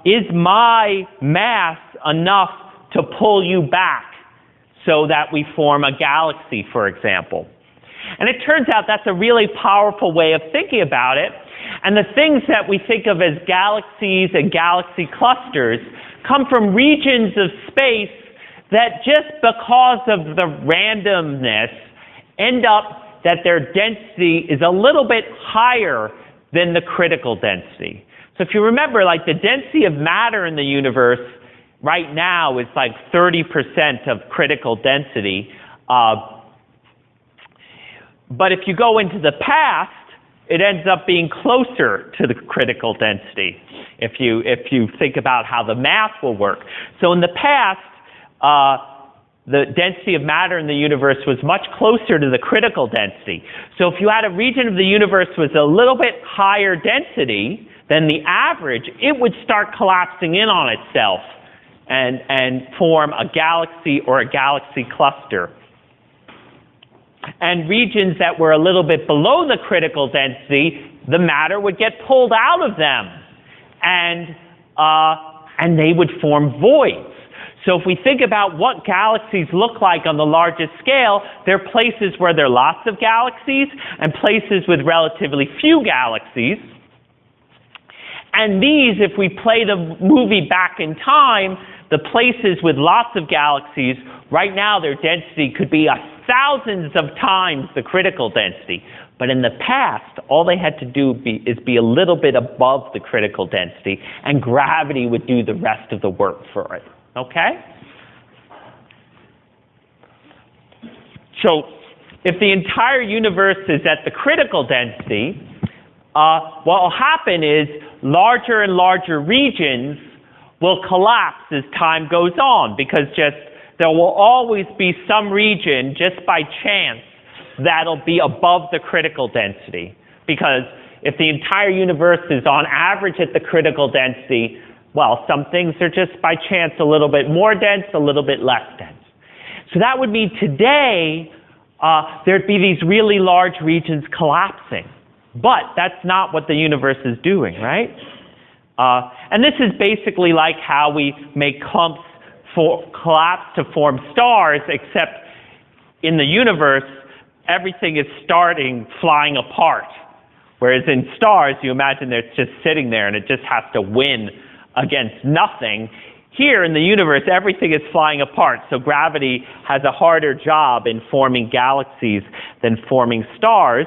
is my mass enough to pull you back so that we form a galaxy, for example? And it turns out that's a really powerful way of thinking about it. And the things that we think of as galaxies and galaxy clusters come from regions of space that just because of the randomness end up that their density is a little bit higher than the critical density. So if you remember, like the density of matter in the universe right now is like 30% of critical density. But if you go into the past, it ends up being closer to the critical density if you think about how the math will work. So in the past, the density of matter in the universe was much closer to the critical density. So if you had a region of the universe with a little bit higher density than the average, it would start collapsing in on itself and form a galaxy or a galaxy cluster. And regions that were a little bit below the critical density, the matter would get pulled out of them, and they would form voids. So if we think about what galaxies look like on the largest scale, there are places where there are lots of galaxies and places with relatively few galaxies. And these, if we play the movie back in time, the places with lots of galaxies, right now their density could be thousands of times the critical density. But in the past, all they had to do is be a little bit above the critical density, and gravity would do the rest of the work for it. Okay? So if the entire universe is at the critical density, what will happen is larger and larger regions will collapse as time goes on, because there will always be some region, just by chance, that'll be above the critical density. Because if the entire universe is on average at the critical density, well, some things are just by chance a little bit more dense, a little bit less dense. So that would mean today there'd be these really large regions collapsing. But that's not what the universe is doing, right? And this is basically like how we make clumps collapse to form stars, except in the universe, everything is starting flying apart. Whereas in stars, you imagine that it's just sitting there and it just has to win against nothing. Here in the universe, everything is flying apart, so gravity has a harder job in forming galaxies than forming stars.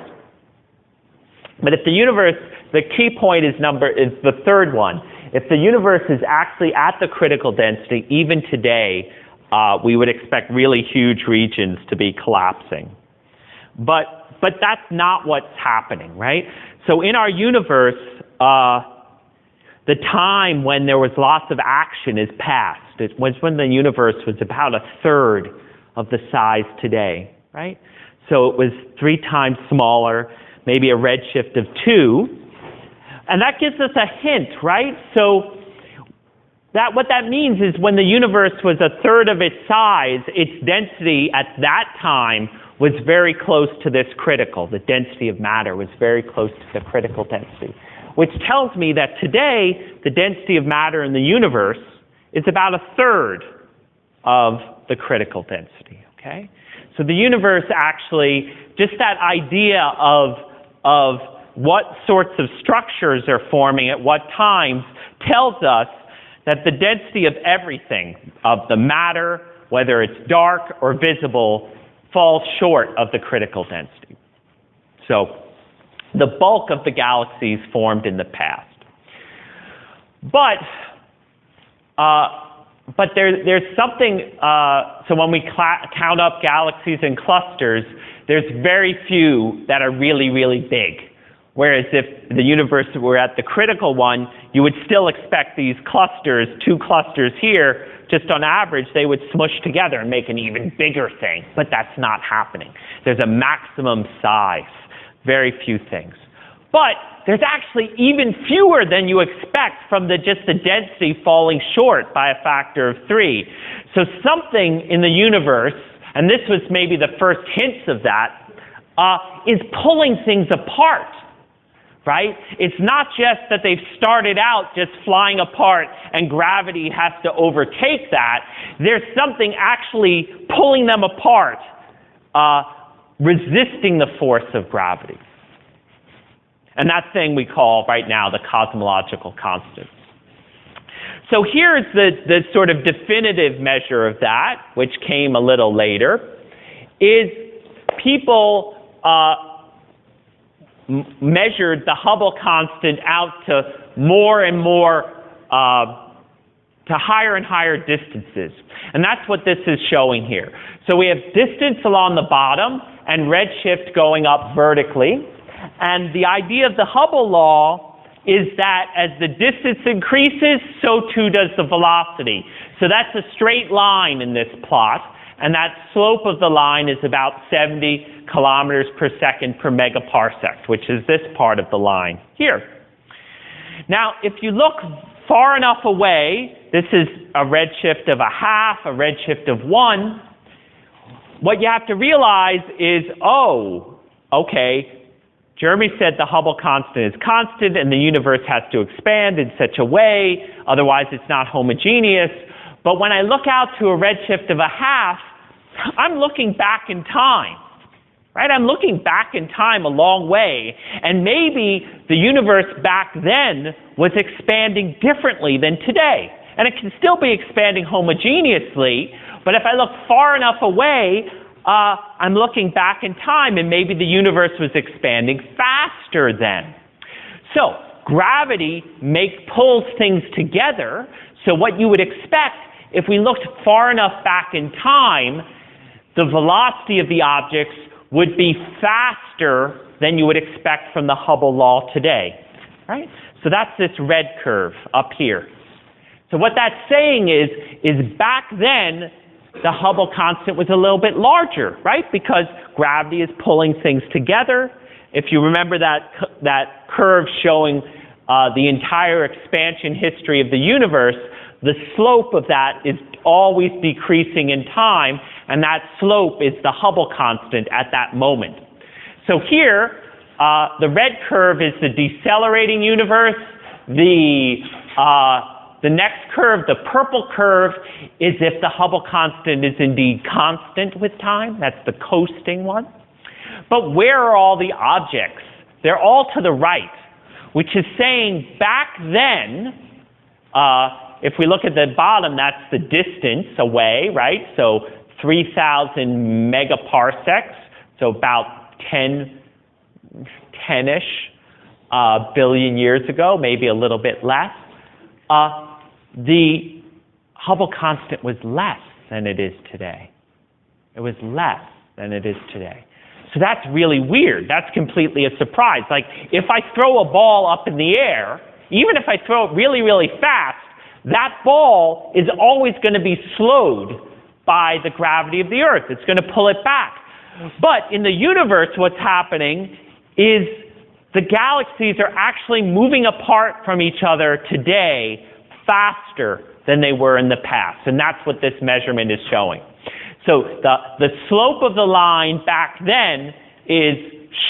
But if the universe, the key point is the third one. If the universe is actually at the critical density, even today, we would expect really huge regions to be collapsing. But that's not what's happening, right? So in our universe, the time when there was lots of action is past. It was when the universe was about a third of the size today, right? So it was 3 times smaller, maybe a redshift of 2. And that gives us a hint, right? So what that means is when the universe was a third of its size, its density at that time was very close to this critical. The density of matter was very close to the critical density, which tells me that today the density of matter in the universe is about a third of the critical density, okay? So the universe actually, just that idea of what sorts of structures are forming at what times tells us that the density of everything, of the matter, whether it's dark or visible, falls short of the critical density. So the bulk of the galaxies formed in the past. But there's something, so when we count up galaxies and clusters, there's very few that are really, really big. Whereas if the universe were at the critical one, you would still expect these clusters, 2 clusters here, just on average, they would smush together and make an even bigger thing. But that's not happening. There's a maximum size, very few things. But there's actually even fewer than you expect from just the density falling short by a factor of 3. So something in the universe, and this was maybe the first hints of that, is pulling things apart. Right? It's not just that they've started out just flying apart and gravity has to overtake that. There's something actually pulling them apart, resisting the force of gravity. And that thing we call right now the cosmological constant. So here's the sort of definitive measure of that, which came a little later, is people measured the Hubble constant out to more and more, to higher and higher distances. And that's what this is showing here. So we have distance along the bottom and redshift going up vertically. And the idea of the Hubble law is that as the distance increases, so too does the velocity. So that's a straight line in this plot. And that slope of the line is about 70 kilometers per second per megaparsec, which is this part of the line here. Now, if you look far enough away, this is a redshift of 1/2, a redshift of 1. What you have to realize is, okay, Jeremy said the Hubble constant is constant and the universe has to expand in such a way, otherwise it's not homogeneous. But when I look out to a redshift of 1/2, I'm looking back in time, right? I'm looking back in time a long way, and maybe the universe back then was expanding differently than today. And it can still be expanding homogeneously, but if I look far enough away, I'm looking back in time, and maybe the universe was expanding faster then. So gravity pulls things together. So what you would expect, if we looked far enough back in time, the velocity of the objects would be faster than you would expect from the Hubble law today, right? So that's this red curve up here. So what that's saying is back then, the Hubble constant was a little bit larger, right? Because gravity is pulling things together. If you remember that curve showing the entire expansion history of the universe, the slope of that is always decreasing in time, and that slope is the Hubble constant at that moment. So here, the red curve is the decelerating universe. The next curve, the purple curve, is if the Hubble constant is indeed constant with time. That's the coasting one. But where are all the objects? They're all to the right, which is saying back then, if we look at the bottom, that's the distance away, right? So 3,000 megaparsecs, so about 10-ish billion years ago, maybe a little bit less. The Hubble constant was less than it is today. It was less than it is today. So that's really weird. That's completely a surprise. Like, if I throw a ball up in the air, even if I throw it really, really fast, that ball is always going to be slowed by the gravity of the Earth. It's going to pull it back. But in the universe, what's happening is the galaxies are actually moving apart from each other today faster than they were in the past. And that's what this measurement is showing. So the slope of the line back then is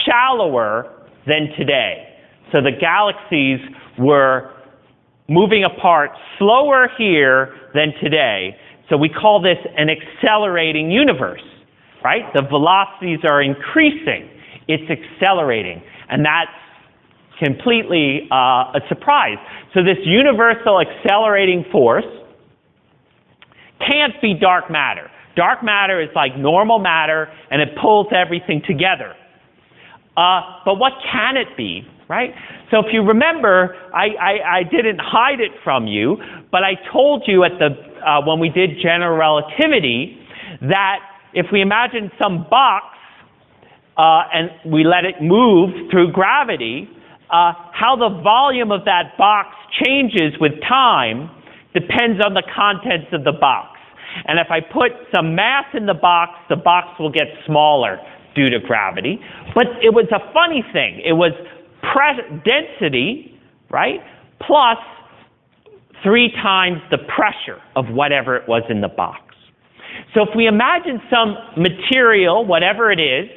shallower than today. So the galaxies were moving apart slower here than today. So we call this an accelerating universe, right? The velocities are increasing. It's accelerating. And that's completely a surprise. So this universal accelerating force can't be dark matter. Dark matter is like normal matter, and it pulls everything together. But what can it be, right? So if you remember, I didn't hide it from you, but I told you at the when we did general relativity that if we imagine some box and we let it move through gravity, how the volume of that box changes with time depends on the contents of the box. And if I put some mass in the box will get smaller due to gravity. But it was a funny thing. It was density, right, plus 3 times the pressure of whatever it was in the box. So if we imagine some material, whatever it is,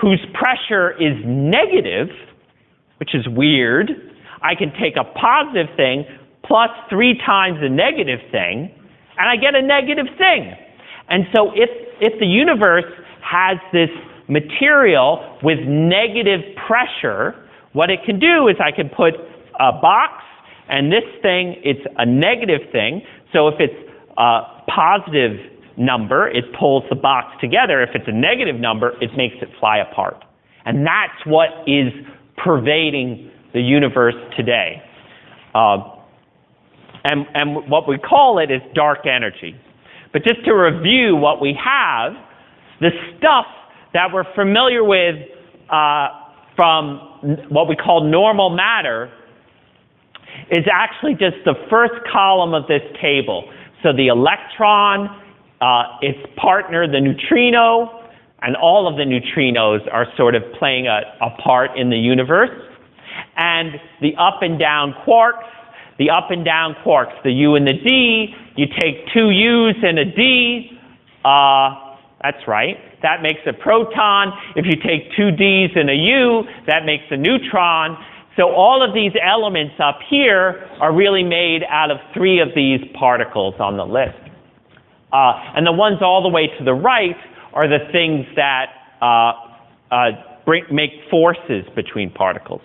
whose pressure is negative, which is weird, I can take a positive thing plus 3 times the negative thing, and I get a negative thing. And so if the universe has this material with negative pressure, what it can do is I can put a box, and this thing, it's a negative thing. So if it's a positive number, it pulls the box together. If it's a negative number, it makes it fly apart. And that's what is pervading the universe today. And what we call it is dark energy. But just to review what we have, the stuff that we're familiar with from what we call normal matter is actually just the first column of this table. So the electron, its partner, the neutrino, and all of the neutrinos are sort of playing a part in the universe. And the up and down quarks, the up and down quarks, the U and the D, you take 2 U's and a D, that's right, that makes a proton. If you take 2 D's and a U, that makes a neutron. So all of these elements up here are really made out of 3 of these particles on the list. And the ones all the way to the right are the things that make forces between particles.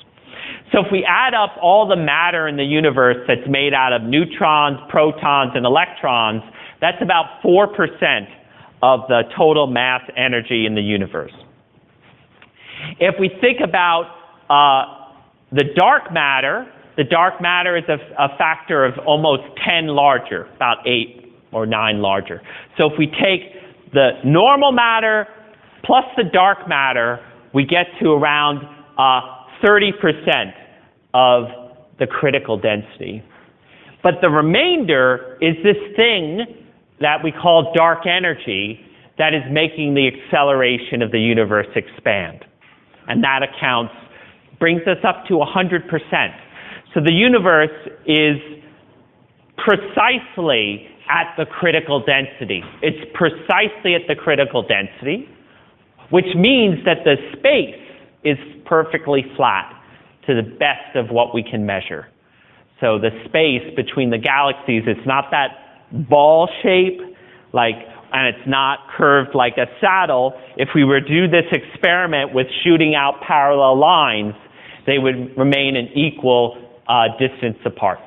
So if we add up all the matter in the universe that's made out of neutrons, protons, and electrons, that's about 4% of the total mass energy in the universe. If we think about the dark matter is a factor of almost 10 larger, about 8 or 9 larger. So if we take the normal matter plus the dark matter, we get to around 30% of the critical density. But the remainder is this thing that we call dark energy that is making the acceleration of the universe expand. And that brings us up to 100%. So the universe is precisely at the critical density. It's precisely at the critical density, which means that the space is perfectly flat to the best of what we can measure. So the space between the galaxies, it's not that ball shape, and it's not curved like a saddle. If we were to do this experiment with shooting out parallel lines, they would remain an equal distance apart.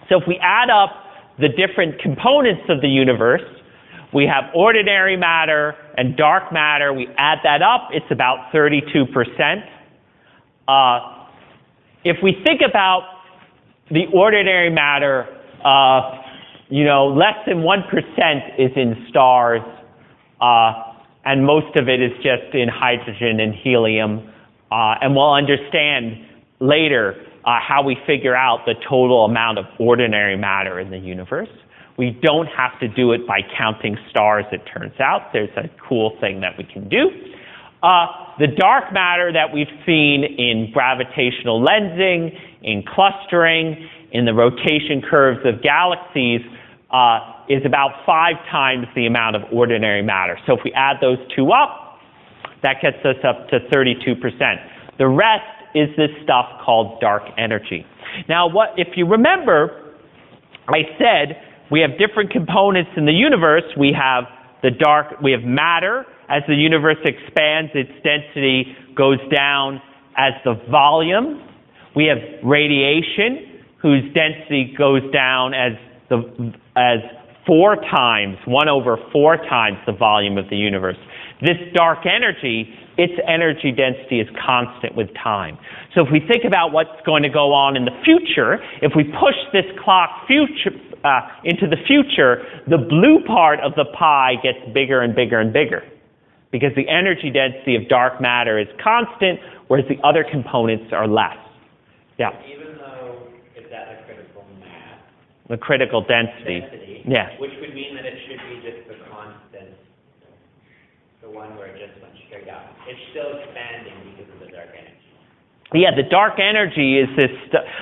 So if we add up the different components of the universe, we have ordinary matter and dark matter. We add that up, it's about 32%. If we think about the ordinary matter, less than 1% is in stars, and most of it is just in hydrogen and helium. And we'll understand later how we figure out the total amount of ordinary matter in the universe. We don't have to do it by counting stars, it turns out. There's a cool thing that we can do. The dark matter that we've seen in gravitational lensing, in clustering, in the rotation curves of galaxies, is about 5 times the amount of ordinary matter. So if we add those two up, that gets us up to 32%. The rest is this stuff called dark energy. Now, if you remember, I said we have different components in the universe. We have matter. As the universe expands, its density goes down as the volume. We have radiation, whose density goes down as 4 times, 1/4 times the volume of the universe. This dark energy, its energy density is constant with time. So if we think about what's going to go on in the future, if we push this clock into the future, the blue part of the pie gets bigger and bigger and bigger, because the energy density of dark matter is constant, whereas the other components are less. Yeah. Even though it's at a critical mass. The critical density. Yeah. Which would mean that it should be just the constant, the one where it just went straight up. It's still expanding because of the dark energy. Yeah, the dark energy is this,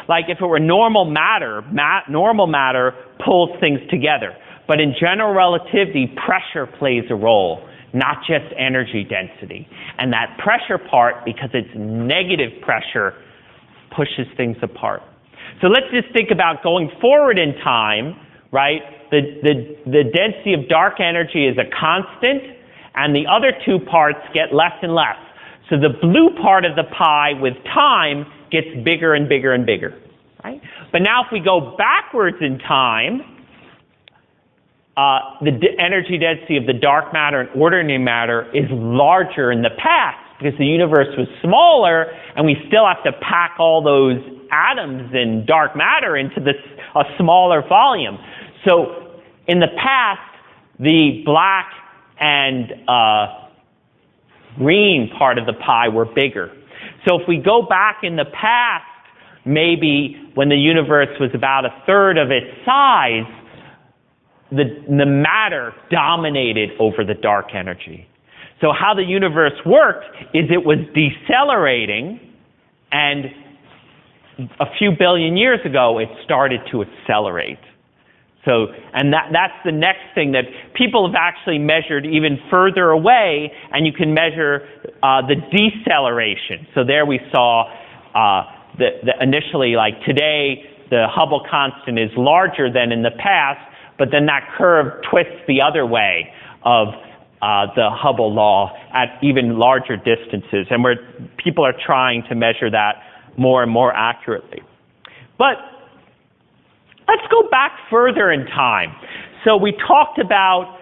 like if it were normal matter, normal matter pulls things together. But in general relativity, pressure plays a role, not just energy density. And that pressure part, because it's negative pressure, pushes things apart. So let's just think about going forward in time, right? The density of dark energy is a constant, and the other two parts get less and less. So the blue part of the pie with time gets bigger and bigger and bigger, right? But now if we go backwards in time, the energy density of the dark matter and ordinary matter is larger in the past, because the universe was smaller, and we still have to pack all those atoms and dark matter into a smaller volume. So in the past, the black and green part of the pie were bigger. So if we go back in the past, maybe when the universe was about 1/3 of its size, the matter dominated over the dark energy. So how the universe worked is it was decelerating, and a few billion years ago it started to accelerate. So, and that's the next thing that people have actually measured even further away, and you can measure the deceleration. So there we saw initially, like today, the Hubble constant is larger than in the past, but then that curve twists the other way of the Hubble law at even larger distances, and people are trying to measure that more and more accurately. But let's go back further in time. So we talked about,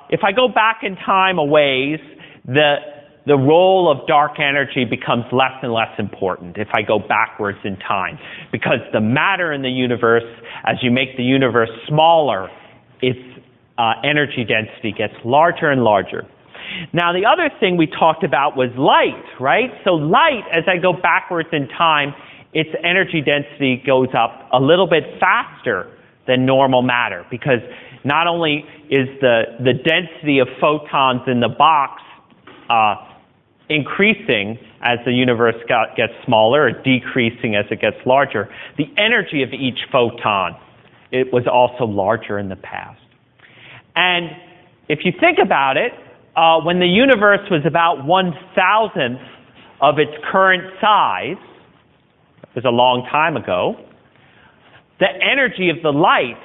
if I go back in time a ways, the role of dark energy becomes less and less important if I go backwards in time, because the matter in the universe, as you make the universe smaller, its energy density gets larger and larger. Now, the other thing we talked about was light, right? So light, as I go backwards in time, its energy density goes up a little bit faster than normal matter, because not only is the density of photons in the box increasing as the universe gets smaller, or decreasing as it gets larger. The energy of each photon, it was also larger in the past. And if you think about it, when the universe was about 1/1000th of its current size, it was a long time ago, the energy of the light,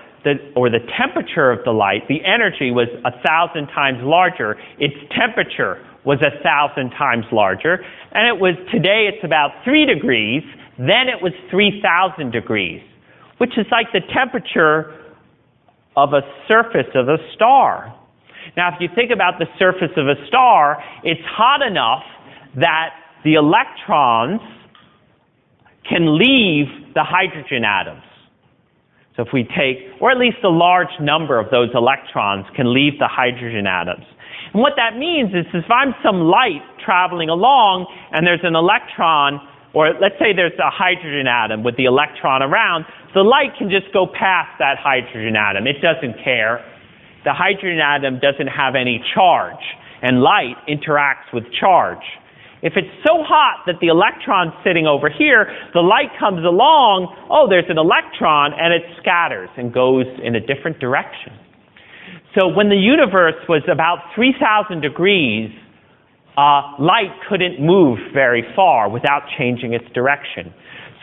or the temperature of the light, the energy was 1,000 times larger. Its temperature was 1,000 times larger. And today it's about 3 degrees. Then it was 3,000 degrees, which is like the temperature of a surface of a star. Now, if you think about the surface of a star, it's hot enough that the electrons can leave the hydrogen atoms. So if we take, or at least a large number of those electrons can leave the hydrogen atoms. And what that means is if I'm some light traveling along and there's an electron, or let's say there's a hydrogen atom with the electron around, the light can just go past that hydrogen atom. It doesn't care. The hydrogen atom doesn't have any charge, and light interacts with charge. If it's so hot that the electron's sitting over here, the light comes along, oh, there's an electron, and it scatters and goes in a different direction. So when the universe was about 3,000 degrees, light couldn't move very far without changing its direction.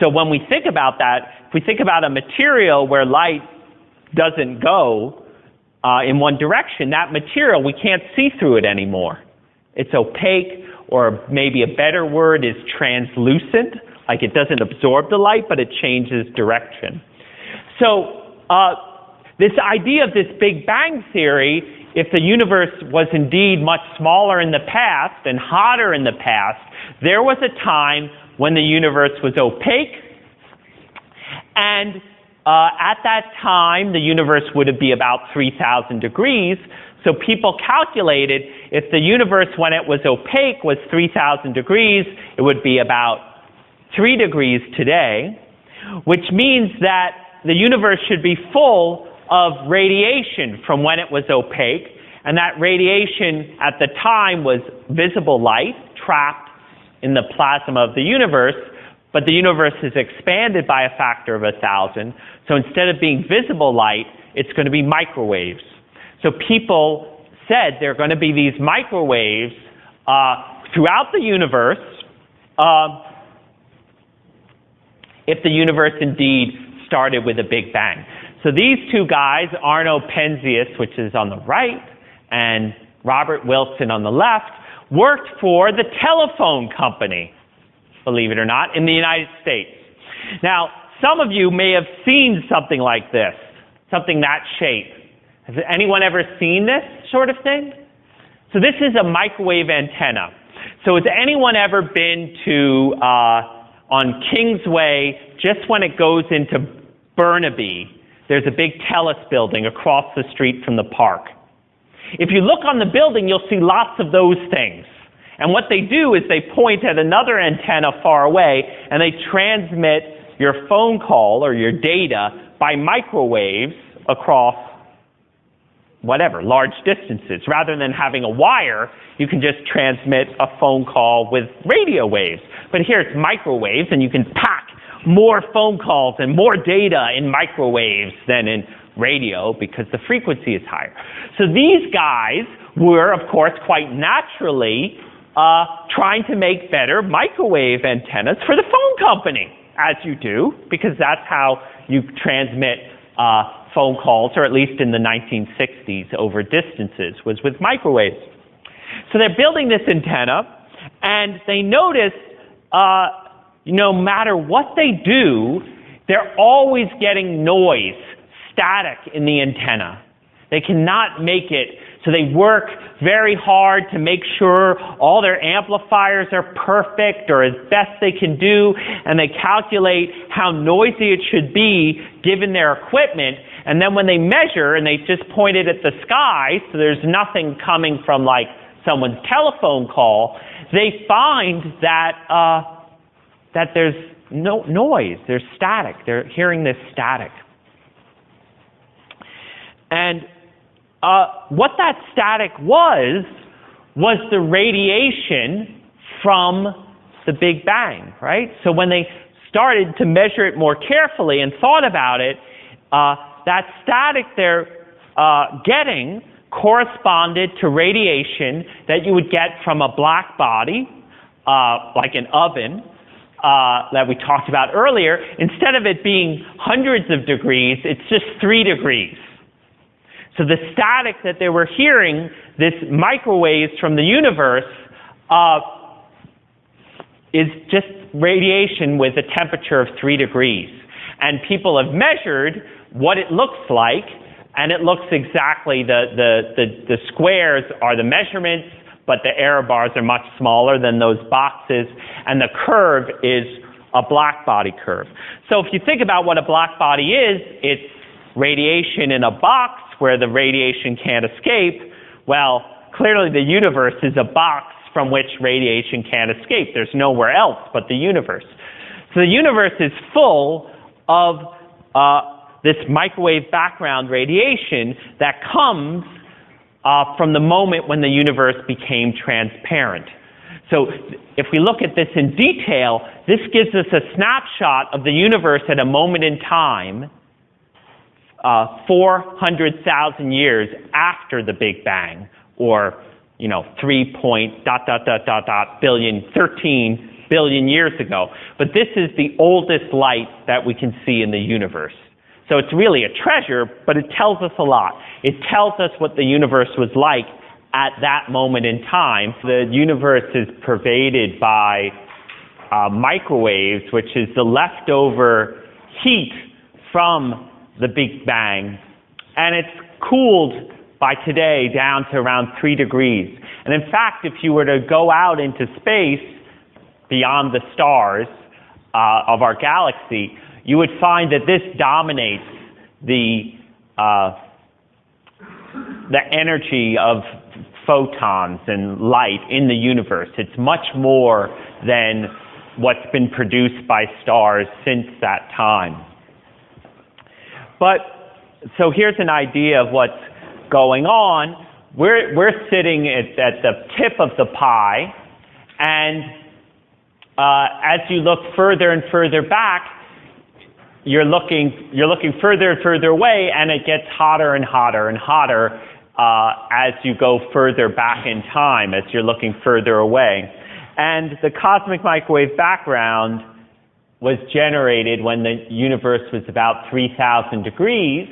So when we think about that, if we think about a material where light doesn't go in one direction, that material, we can't see through it anymore. It's opaque, or maybe a better word is translucent, like it doesn't absorb the light, but it changes direction. So this idea of this Big Bang theory, if the universe was indeed much smaller in the past and hotter in the past, there was a time when the universe was opaque, and at that time the universe would be about 3,000 degrees. So people calculated if the universe, when it was opaque, was 3,000 degrees, it would be about 3 degrees today, which means that the universe should be full of radiation from when it was opaque, and that radiation at the time was visible light trapped in the plasma of the universe, but the universe is expanded by a factor of 1,000, so instead of being visible light, it's going to be microwaves. So people said there are going to be these microwaves throughout the universe if the universe indeed started with a Big Bang. So these two guys, Arno Penzias, which is on the right, and Robert Wilson on the left, worked for the telephone company, believe it or not, in the United States. Now, some of you may have seen something like this, something that shape. Has anyone ever seen this sort of thing? So this is a microwave antenna. So has anyone ever been to, on Kingsway, just when it goes into Burnaby, there's a big Telus building across the street from the park. If you look on the building, you'll see lots of those things. And what they do is they point at another antenna far away, and they transmit your phone call or your data by microwaves across whatever, large distances. Rather than having a wire, you can just transmit a phone call with radio waves. But here it's microwaves, and you can pack more phone calls and more data in microwaves than in radio because the frequency is higher. So these guys were, of course, quite naturally trying to make better microwave antennas for the phone company, as you do, because that's how you transmit phone calls, or at least in the 1960s over distances, was with microwaves. So they're building this antenna, and they notice no matter what they do, they're always getting noise, static in the antenna. They cannot make it, so they work very hard to make sure all their amplifiers are perfect or as best they can do, and they calculate how noisy it should be given their equipment. And then when they measure, and they just point it at the sky, so there's nothing coming from like someone's telephone call, they find that that there's no noise, there's static. They're hearing this static. And what that static was the radiation from the Big Bang, right? So when they started to measure it more carefully and thought about it, that static they're getting corresponded to radiation that you would get from a black body, like an oven, that we talked about earlier. Instead of it being hundreds of degrees, it's just 3 degrees. So the static that they were hearing, this microwaves from the universe, is just radiation with a temperature of 3 degrees. And people have measured what it looks like, and it looks exactly, the squares are the measurements, but the error bars are much smaller than those boxes, and the curve is a black body curve. So if you think about what a black body is, it's radiation in a box where the radiation can't escape. Well, clearly the universe is a box from which radiation can't escape. There's nowhere else but the universe. So the universe is full of this microwave background radiation that comes from the moment when the universe became transparent. So if we look at this in detail, this gives us a snapshot of the universe at a moment in time, 400,000 years after the Big Bang, or 13 billion years ago. But this is the oldest light that we can see in the universe. So it's really a treasure, but it tells us a lot. It tells us what the universe was like at that moment in time. The universe is pervaded by microwaves, which is the leftover heat from the Big Bang. And it's cooled by today down to around 3 degrees. And in fact, if you were to go out into space beyond the stars of our galaxy, you would find that this dominates the energy of photons and light in the universe. It's much more than what's been produced by stars since that time. But so here's an idea of what's going on. We're sitting at the tip of the pie, and as you look further and further back, you're looking further and further away, and it gets hotter and hotter and hotter as you go further back in time, as you're looking further away. And the cosmic microwave background was generated when the universe was about 3,000 degrees,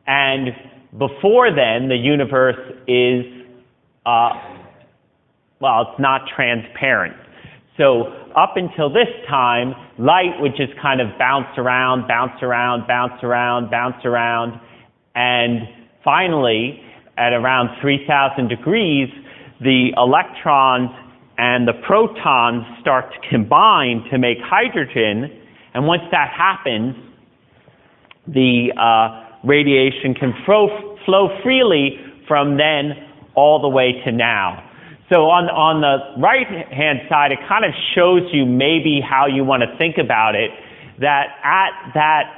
and before then, the universe is, it's not transparent. So up until this time, light would just kind of bounce around, and finally, at around 3,000 degrees, the electrons and the protons start to combine to make hydrogen, and once that happens, the radiation can flow freely from then all the way to now. So on the right-hand side, it kind of shows you maybe how you want to think about it, that at that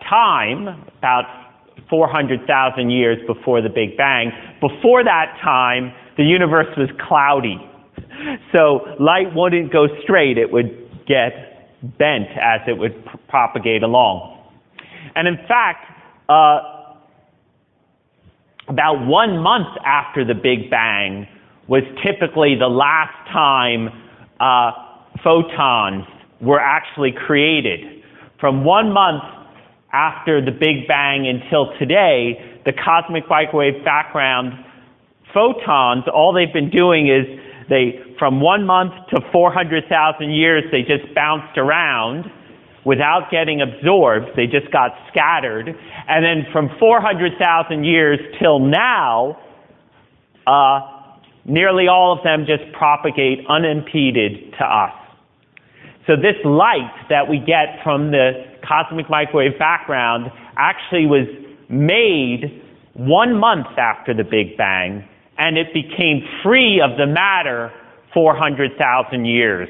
time, about 400,000 years before the Big Bang, before that time, the universe was cloudy. So light wouldn't go straight, it would get bent as it would propagate along. And in fact, about 1 month after the Big Bang was typically the last time photons were actually created. From 1 month after the Big Bang until today, the cosmic microwave background photons, all they've been doing is from 1 month to 400,000 years, they just bounced around without getting absorbed. They just got scattered. And then from 400,000 years till now, nearly all of them just propagate unimpeded to us. So this light that we get from the cosmic microwave background actually was made 1 month after the Big Bang, and it became free of the matter 400,000 years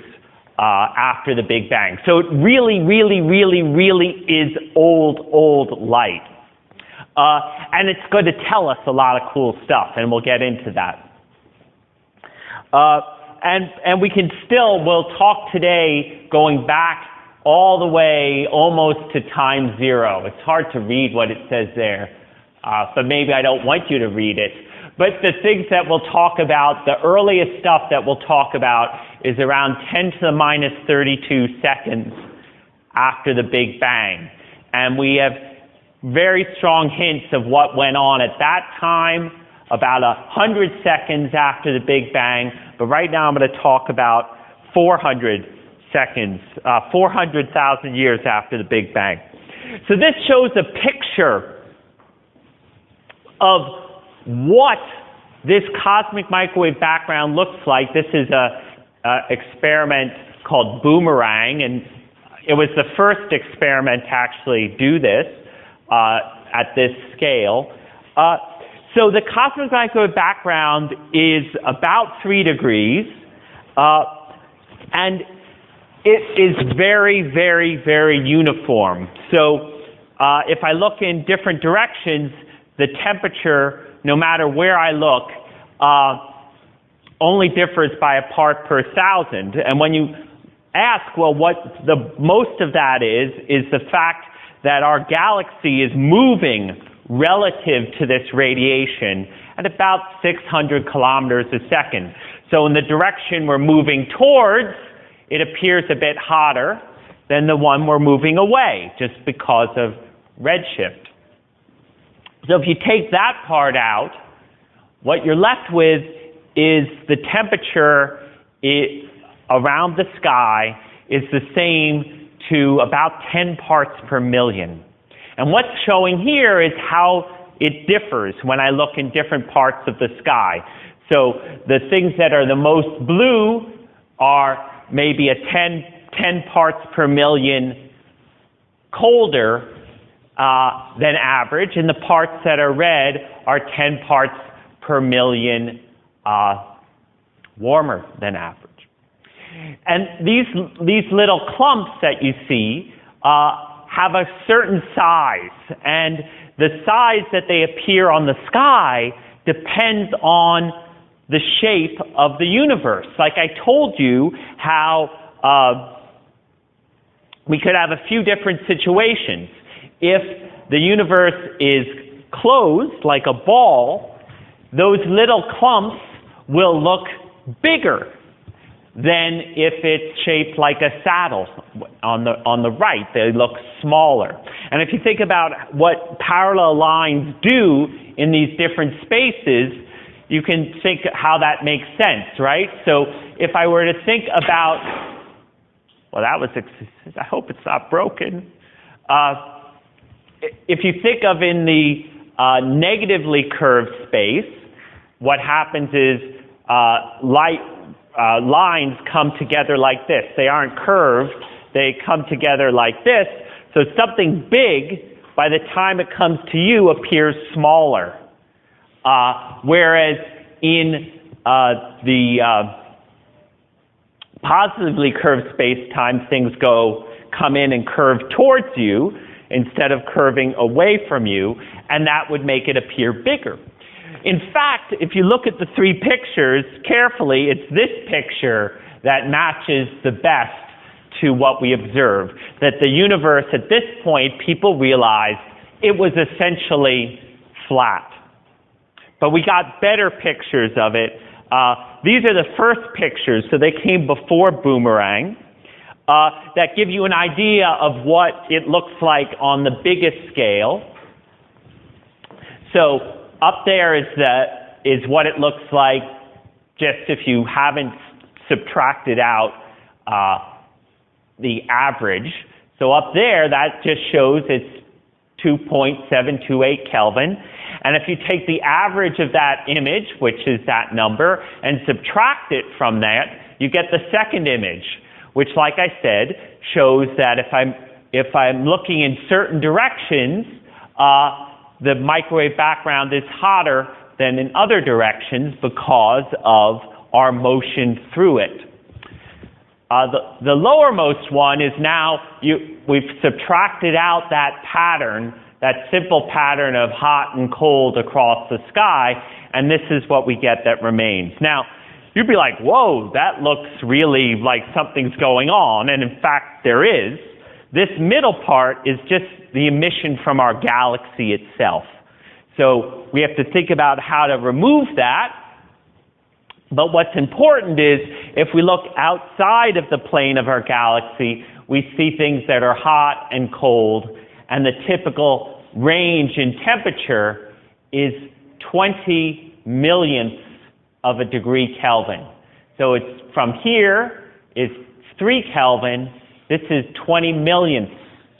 after the Big Bang. So it really, really, really, really is old light. And it's going to tell us a lot of cool stuff, and we'll get into that. and we can still, we'll talk today going back all the way almost to time zero. It's hard to read what it says there, but maybe I don't want you to read it. But the things that we'll talk about, the earliest stuff that we'll talk about is around 10 to the minus 32 seconds after the Big Bang. And we have very strong hints of what went on at that time, about 100 seconds after the Big Bang. But right now I'm going to talk about 400 seconds, 400,000 years after the Big Bang. So this shows a picture of what this cosmic microwave background looks like. This is an experiment called Boomerang, and it was the first experiment to actually do this at this scale. So the cosmic microwave background is about 3 degrees, and it is very, very, very uniform. So if I look in different directions, the temperature, no matter where I look, only differs by a part per thousand. And when you ask, well, what the most of that is the fact that our galaxy is moving relative to this radiation at about 600 kilometers a second. So in the direction we're moving towards, it appears a bit hotter than the one we're moving away, just because of redshift. So if you take that part out, what you're left with is the temperature around the sky is the same to about 10 parts per million. And what's showing here is how it differs when I look in different parts of the sky. So the things that are the most blue are maybe a 10 parts per million colder than average, and the parts that are red are 10 parts per million warmer than average. And these little clumps that you see have a certain size, and the size that they appear on the sky depends on the shape of the universe. Like I told you how we could have a few different situations. If the universe is closed like a ball, those little clumps will look bigger than if it's shaped like a saddle on the right. They look smaller. And if you think about what parallel lines do in these different spaces, you can think how that makes sense, right? So if I were to think about, well, I hope it's not broken. If you think of in the negatively curved space, what happens is lines come together like this. They aren't curved, they come together like this. So something big, by the time it comes to you, appears smaller. Whereas in the positively curved space-time, things come in and curve towards you instead of curving away from you, and that would make it appear bigger. In fact, if you look at the 3 pictures carefully, it's this picture that matches the best to what we observe. That the universe, at this point, people realized it was essentially flat. But we got better pictures of it. These are the first pictures, so they came before Boomerang, that give you an idea of what it looks like on the biggest scale. So up there is what it looks like just if you haven't subtracted out the average. So up there, that just shows it's 2.728 Kelvin. And if you take the average of that image, which is that number, and subtract it from that, you get the second image, which, like I said, shows that if I'm looking in certain directions, the microwave background is hotter than in other directions because of our motion through it. The lowermost one is now, we've subtracted out that pattern, that simple pattern of hot and cold across the sky, and this is what we get that remains. Now, you'd be like, whoa, that looks really like something's going on, and in fact there is. This middle part is just the emission from our galaxy itself. So we have to think about how to remove that. But what's important is if we look outside of the plane of our galaxy, we see things that are hot and cold, and the typical range in temperature is 20 millionths of a degree Kelvin. So it's from here is 3 Kelvin. This is 20 millionths,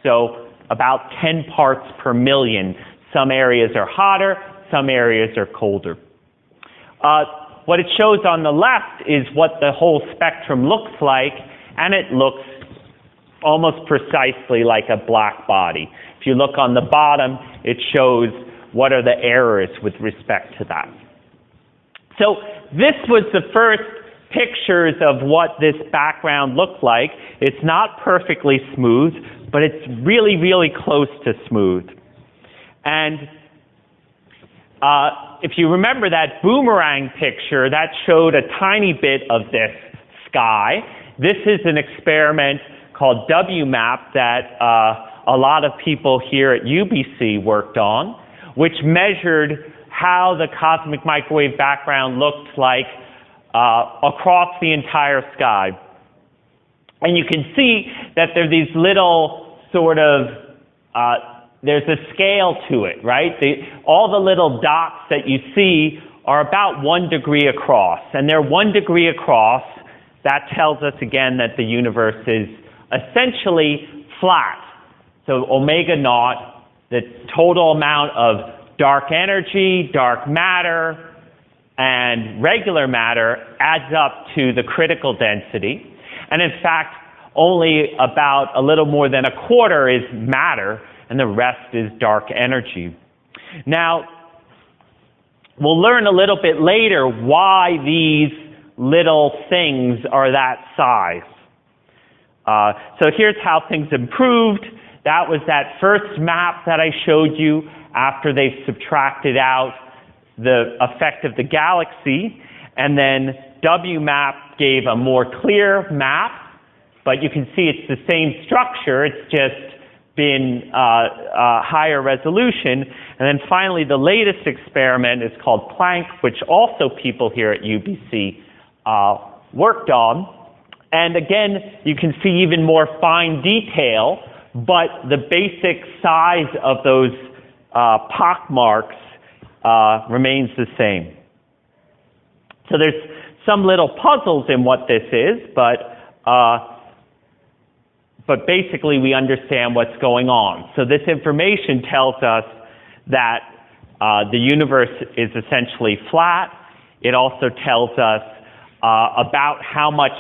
so about 10 parts per million. Some areas are hotter, some areas are colder. What it shows on the left is what the whole spectrum looks like, and it looks almost precisely like a black body. If you look on the bottom, it shows what are the errors with respect to that. So this was the first pictures of what this background looked like. It's not perfectly smooth, but it's really, really close to smooth. And if you remember that boomerang picture, that showed a tiny bit of this sky. This is an experiment called WMAP that a lot of people here at UBC worked on, which measured how the cosmic microwave background looked like across the entire sky. And you can see that there are these little sort of, there's a scale to it, right? All the little dots that you see are about 1 degree across. And they're 1 degree across. That tells us again that the universe is essentially flat. So omega naught, the total amount of dark energy, dark matter, and regular matter adds up to the critical density. And in fact, only about a little more than a quarter is matter, and the rest is dark energy. Now, we'll learn a little bit later why these little things are that size. So here's how things improved. That was that first map that I showed you after they subtracted out the effect of the galaxy, and then WMAP gave a more clear map, but you can see it's the same structure, it's just been higher resolution. And then finally the latest experiment is called Planck, which also people here at UBC worked on. And again, you can see even more fine detail, but the basic size of those pock marks remains the same. So there's some little puzzles in what this is, but basically we understand what's going on. So this information tells us that the universe is essentially flat. It also tells us about how much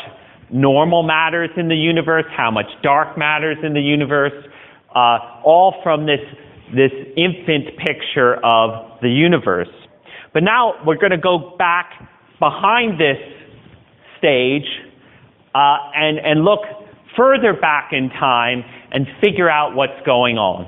normal matters in the universe, how much dark matters in the universe, all from this infant picture of the universe. But now we're going to go back behind this stage and look further back in time and figure out what's going on.